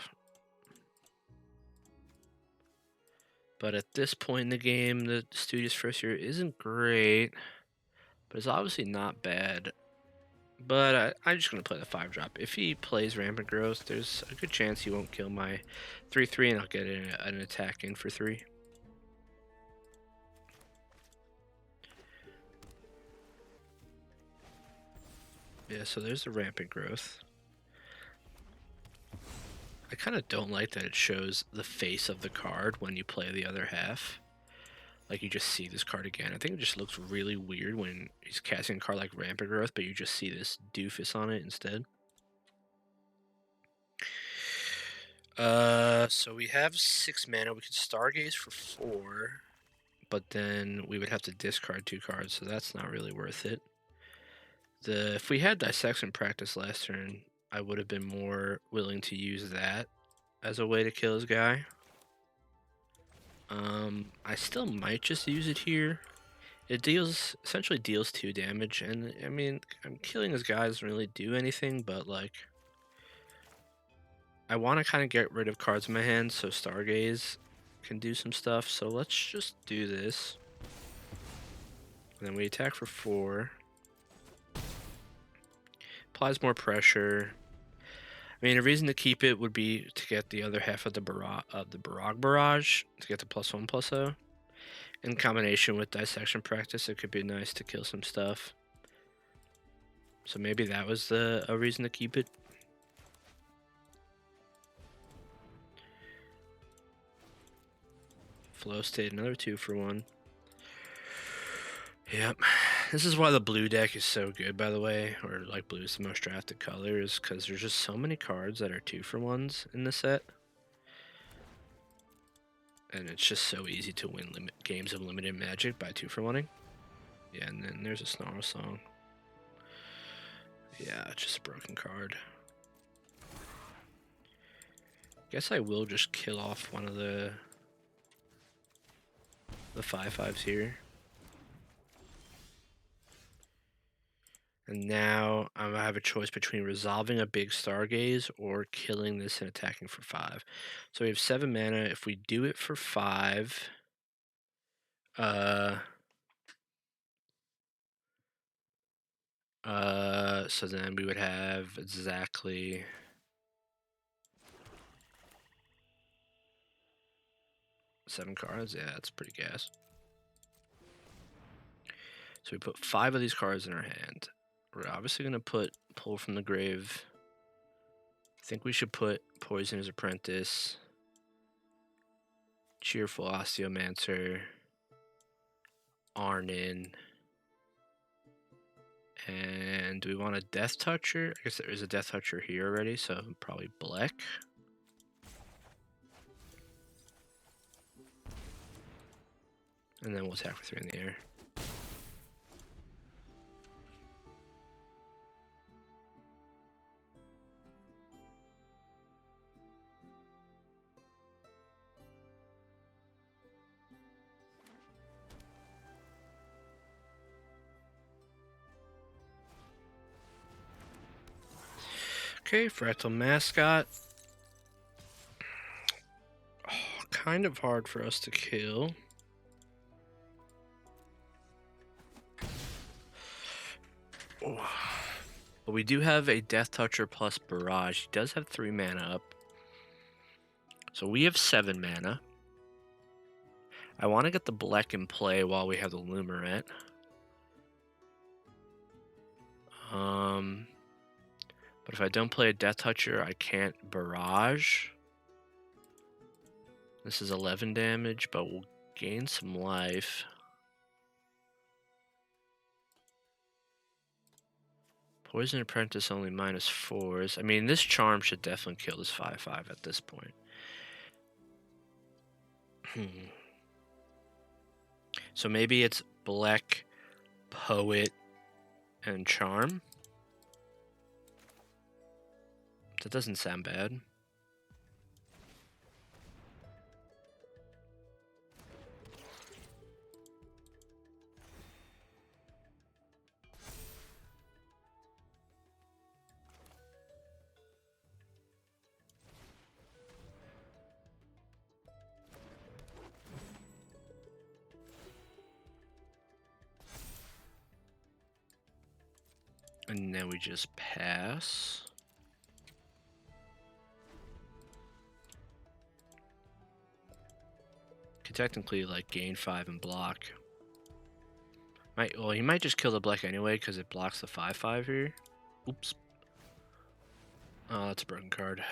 But at this point in the game, the Studious first here isn't great. But it's obviously not bad. But I'm just going to play the 5-drop. If he plays Rampant Growth, there's a good chance he won't kill my 3/3 and I'll get an attack in for 3. Yeah, so there's the Rampant Growth. I kind of don't like that it shows the face of the card when you play the other half. Like, you just see this card again. I think it just looks really weird when he's casting a card like Rampant Growth, but you just see this doofus on it instead. So we have 6 mana. We could Stargaze for 4, but then we would have to discard 2 cards, so that's not really worth it. If we had Dissection practice last turn, I would have been more willing to use that as a way to kill his guy. I still might just use it here. It essentially deals 2 damage, and I mean, I'm killing his guy doesn't really do anything, but like, I want to kind of get rid of cards in my hand so Stargaze can do some stuff. So let's just do this. And then we attack for 4. Applies more pressure. I mean, a reason to keep it would be to get the other half of the Barrage to get the +1/+0. In combination with dissection practice, it could be nice to kill some stuff. So maybe that was a reason to keep it. Flow state, another 2-for-1. Yep. This is why the blue deck is so good, by the way, or like blue is the most drafted color, is because there's just so many cards that are 2-for-1s in the set. And it's just so easy to win games of limited magic by 2-for-1ing. Yeah, and then there's a Snarl Song. Yeah, just a broken card. Guess I will just kill off one of the 5/5s here. And now I have a choice between resolving a big Stargaze or killing this and attacking for 5. So we have 7 mana. If we do it for 5, so then we would have exactly 7 cards. Yeah, that's pretty gas. So we put 5 of these cards in our hand. We're obviously going to put Pull from the Grave. I think we should put Poisoner's Apprentice, Cheerful Osteomancer, Arnin, and do we want a Death Toucher? I guess there is a Death Toucher here already, so probably Blech. And then we'll attack for 3 in the air. Okay, Fractal Mascot. Oh, kind of hard for us to kill. Oh. But we do have a Death Toucher plus Barrage. He does have 3 mana up. So we have 7 mana. I want to get the Blech in play while we have the Lumerette. But if I don't play a Death Toucher, I can't Barrage. This is 11 damage, but we'll gain some life. Poison Apprentice only -4s. I mean, this Charm should definitely kill this 5/5 at this point. So maybe it's Blech, Poet, and Charm. That doesn't sound bad. And then we just pass. Could technically like gain 5 and block. Well, he might just kill the Blech anyway because it blocks the 5/5 here. Oops. Oh, that's a broken card.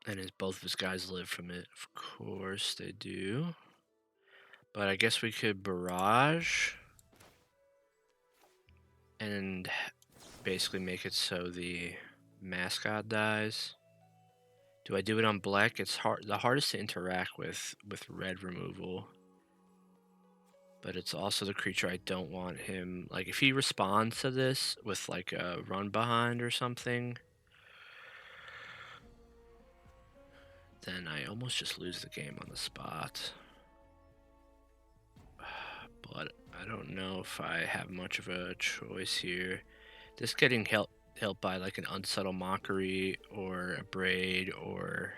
And both of his guys live from it. Of course they do. But I guess we could Barrage and basically make it so the mascot dies. Do I do it on Blech? It's the hardest to interact with red removal. But it's also the creature I don't want him. Like if he responds to this with like a run behind or something, then I almost just lose the game on the spot. But I don't know if I have much of a choice here. This getting helped by like an Unsubtle Mockery or a Braid or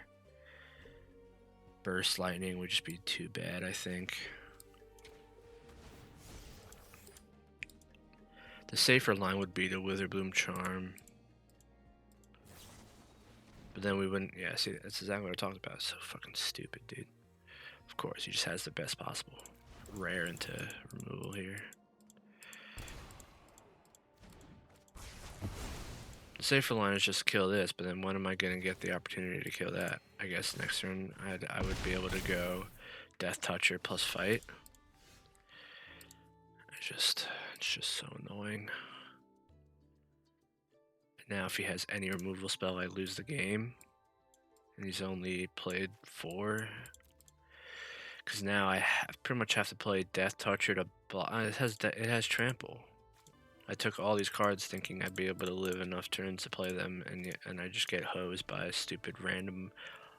Burst Lightning would just be too bad, I think. The safer line would be the Witherbloom Charm. But then we wouldn't. Yeah, see, that's exactly what I talked about. It's so fucking stupid, dude. Of course, he just has the best possible rare into removal here. The safer line is just kill this, but then when am I going to get the opportunity to kill that? I guess next turn I would be able to go Death Toucher plus fight. It's just so annoying. Now if he has any removal spell, I lose the game. And he's only played 4. Because now I pretty much have to play Death Toucher to block. It has Trample. I took all these cards thinking I'd be able to live enough turns to play them, and I just get hosed by a stupid random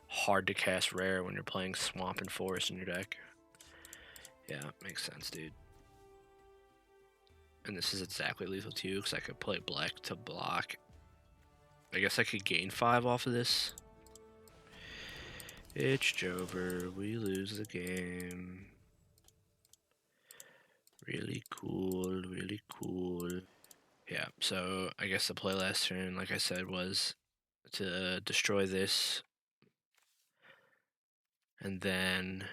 hard to cast rare when you're playing Swamp and Forest in your deck. Yeah, makes sense, dude. And this is exactly lethal too, because I could play Blech to block. I guess I could gain 5 off of this. It's Jover. We lose the game. Really cool, really cool. Yeah, so I guess the play last turn, like I said, was to destroy this. And then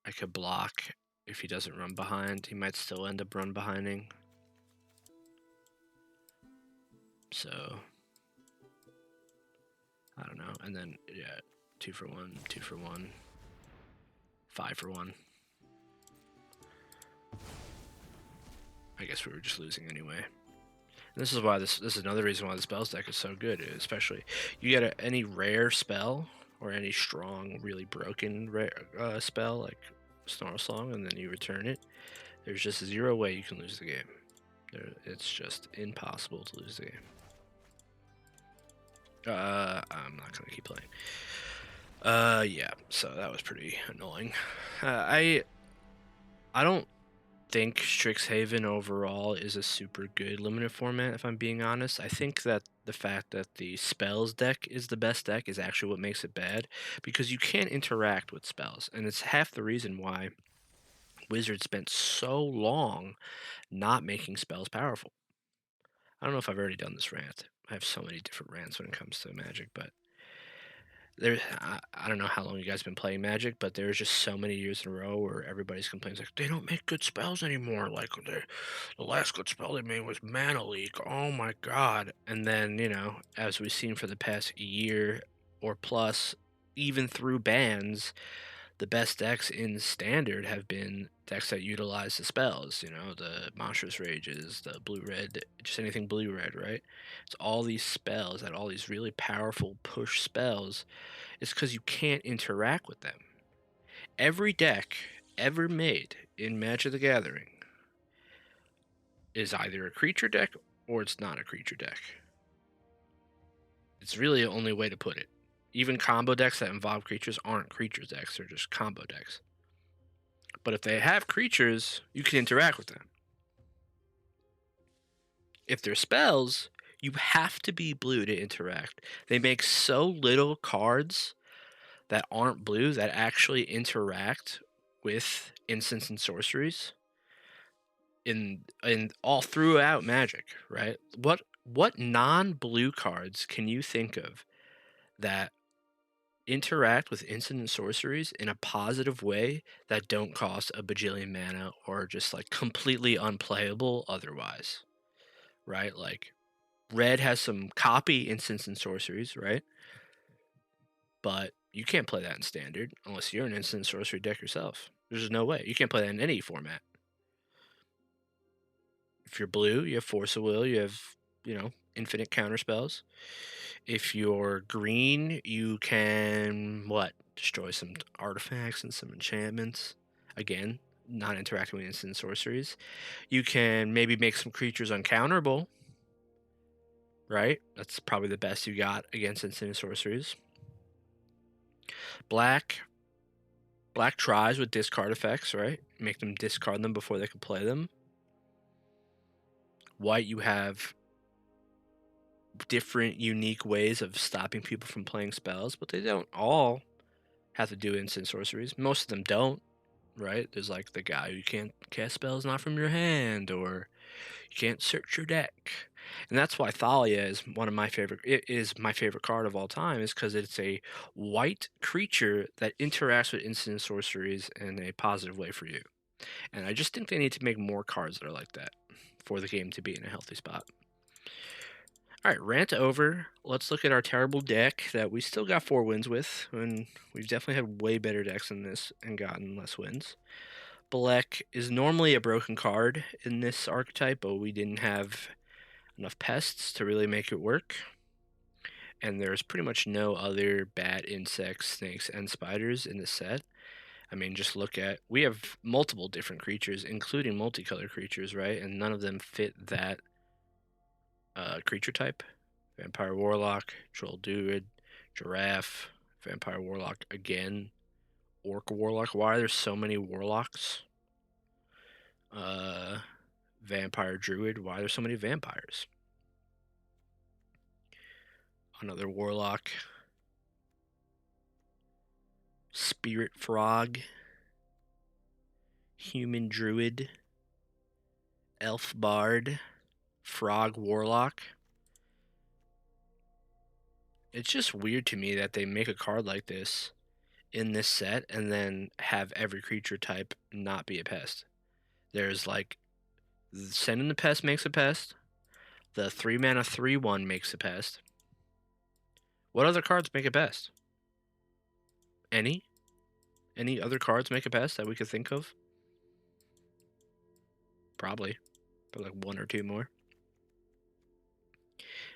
I could block if he doesn't run behind. He might still end up run behinding. So I don't know. And then yeah, 2 for 1, 2 for 1, 5 for 1. I guess we were just losing anyway. And this is why this is another reason why the spells deck is so good, especially you get any rare spell or any strong, really broken rare spell like Snarl Song, and then you return it. There's just 0 way you can lose the game. It's just impossible to lose the game. I'm not gonna keep playing. Yeah. So that was pretty annoying. I don't think Strixhaven overall is a super good limited format, if I'm being honest. I think that the fact that the spells deck is the best deck is actually what makes it bad, because you can't interact with spells, and it's half the reason why Wizards spent so long not making spells powerful. I don't know if I've already done this rant. I have so many different rants when it comes to Magic, but I don't know how long you guys have been playing Magic, but there's just so many years in a row where everybody's complaining like they don't make good spells anymore. Like the last good spell they made was Mana Leak. Oh my god! And then as we've seen for the past year or plus, even through bans, the best decks in Standard have been decks that utilize the spells. The Monstrous Rages, the blue-red, just anything blue-red, right? It's all these spells that all these really powerful push spells. It's because you can't interact with them. Every deck ever made in Magic the Gathering is either a creature deck or it's not a creature deck. It's really the only way to put it. Even combo decks that involve creatures aren't creature decks, they're just combo decks. But if they have creatures, you can interact with them. If they're spells, you have to be blue to interact. They make so little cards that aren't blue that actually interact with instants and sorceries in all throughout Magic, right? What non-blue cards can you think of that interact with instant and sorceries in a positive way that don't cost a bajillion mana or just like completely unplayable otherwise, right? Like red has some copy instants and sorceries, right? But you can't play that in Standard unless you're an instant sorcery deck yourself. There's no way. You can't play that in any format. If you're blue, you have Force of Will, you have, infinite counter spells. If you're green, you can, destroy some artifacts and some enchantments. Again, not interacting with instant sorceries. You can maybe make some creatures uncounterable, right? That's probably the best you got against instant sorceries. Black tries with discard effects, right? Make them discard them before they can play them. White, you have different unique ways of stopping people from playing spells, but they don't all have to do instant sorceries. Most of them don't. right? There's like the guy who can't cast spells not from your hand, or you can't search your deck. And that's why Thalia is one of my favorite. It is my favorite card of all time, is because it's a white creature that interacts with instant sorceries in a positive way for you. And I just think they need to make more cards that are like that for the game to be in a healthy spot. All right, rant over. Let's look at our terrible deck that we still got 4 wins with, and we've definitely had way better decks than this and gotten less wins. Blech is normally a broken card in this archetype, but we didn't have enough pests to really make it work. And there's pretty much no other bad insects, snakes, and spiders in the set. I mean, just look at, we have multiple different creatures, including multicolored creatures, right? And none of them fit that creature type. Vampire Warlock, Troll Druid, Giraffe, Vampire Warlock again, Orc Warlock. Why are there so many Warlocks? Vampire Druid. Why are there so many vampires? Another Warlock. Spirit Frog. Human Druid. Elf Bard. Frog Warlock. It's just weird to me that they make a card like this in this set and then have every creature type not be a pest. There's like, sending the pest makes a pest. The 3 mana 3/1 makes a pest. What other cards make a pest? Any? Any other cards make a pest that we could think of? Probably. But like 1 or 2 more.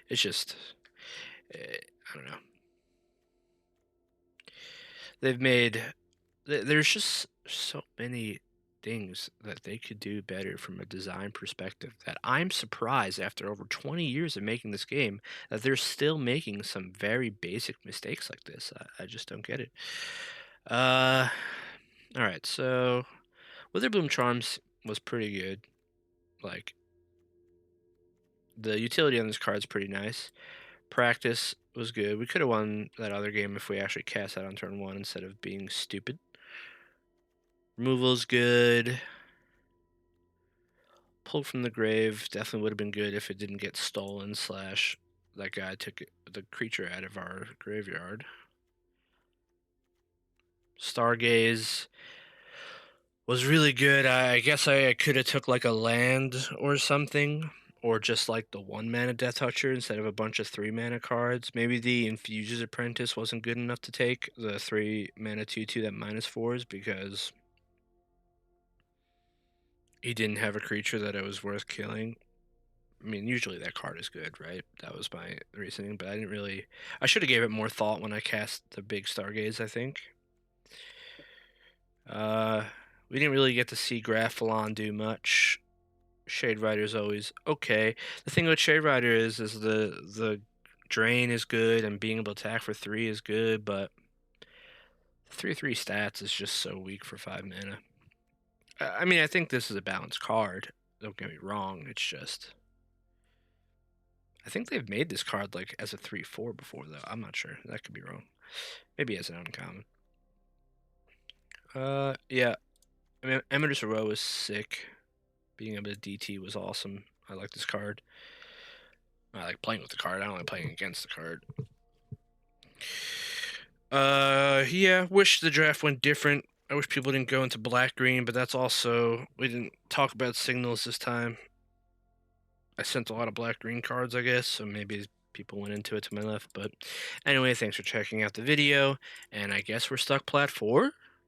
It's just, I don't know. They've made, there's just so many things that they could do better from a design perspective that I'm surprised, after over 20 years of making this game, that they're still making some very basic mistakes like this. I just don't get it. All right, so Witherbloom Charms was pretty good. Like, the utility on this card is pretty nice. Practice was good. We could have won that other game if we actually cast that on turn 1 instead of being stupid. Removal's good. Pulled from the Grave definitely would have been good if it didn't get stolen, slash that guy took the creature out of our graveyard. Stargaze was really good. I guess I could have took like a land or something, or just like the 1 mana Death Toucher instead of a bunch of 3 mana cards. Maybe the Infuser's Apprentice wasn't good enough to take the 3 mana 2/2 that -4s, because he didn't have a creature that it was worth killing. I mean, usually that card is good, right? That was my reasoning, but I should have gave it more thought when I cast the big Stargaze, I think. We didn't really get to see Graphalon do much. Shade Rider is always okay. The thing with Shade Rider is the drain is good, and being able to attack for 3 is good, but 3/3 stats is just so weak for 5 mana. I mean, I think this is a balanced card. Don't get me wrong. It's just, I think they've made this card like as a 3/4 before, though. I'm not sure. That could be wrong. Maybe as an uncommon. Yeah. I mean, Emmetter's Row is sick. Being able to DT was awesome. I like this card. I like playing with the card. I don't like playing against the card. Yeah. Wish the draft went different. I wish people didn't go into black-green, but that's also, we didn't talk about signals this time. I sent a lot of black-green cards, I guess, so maybe people went into it to my left. But anyway, thanks for checking out the video, and I guess we're stuck plat 4.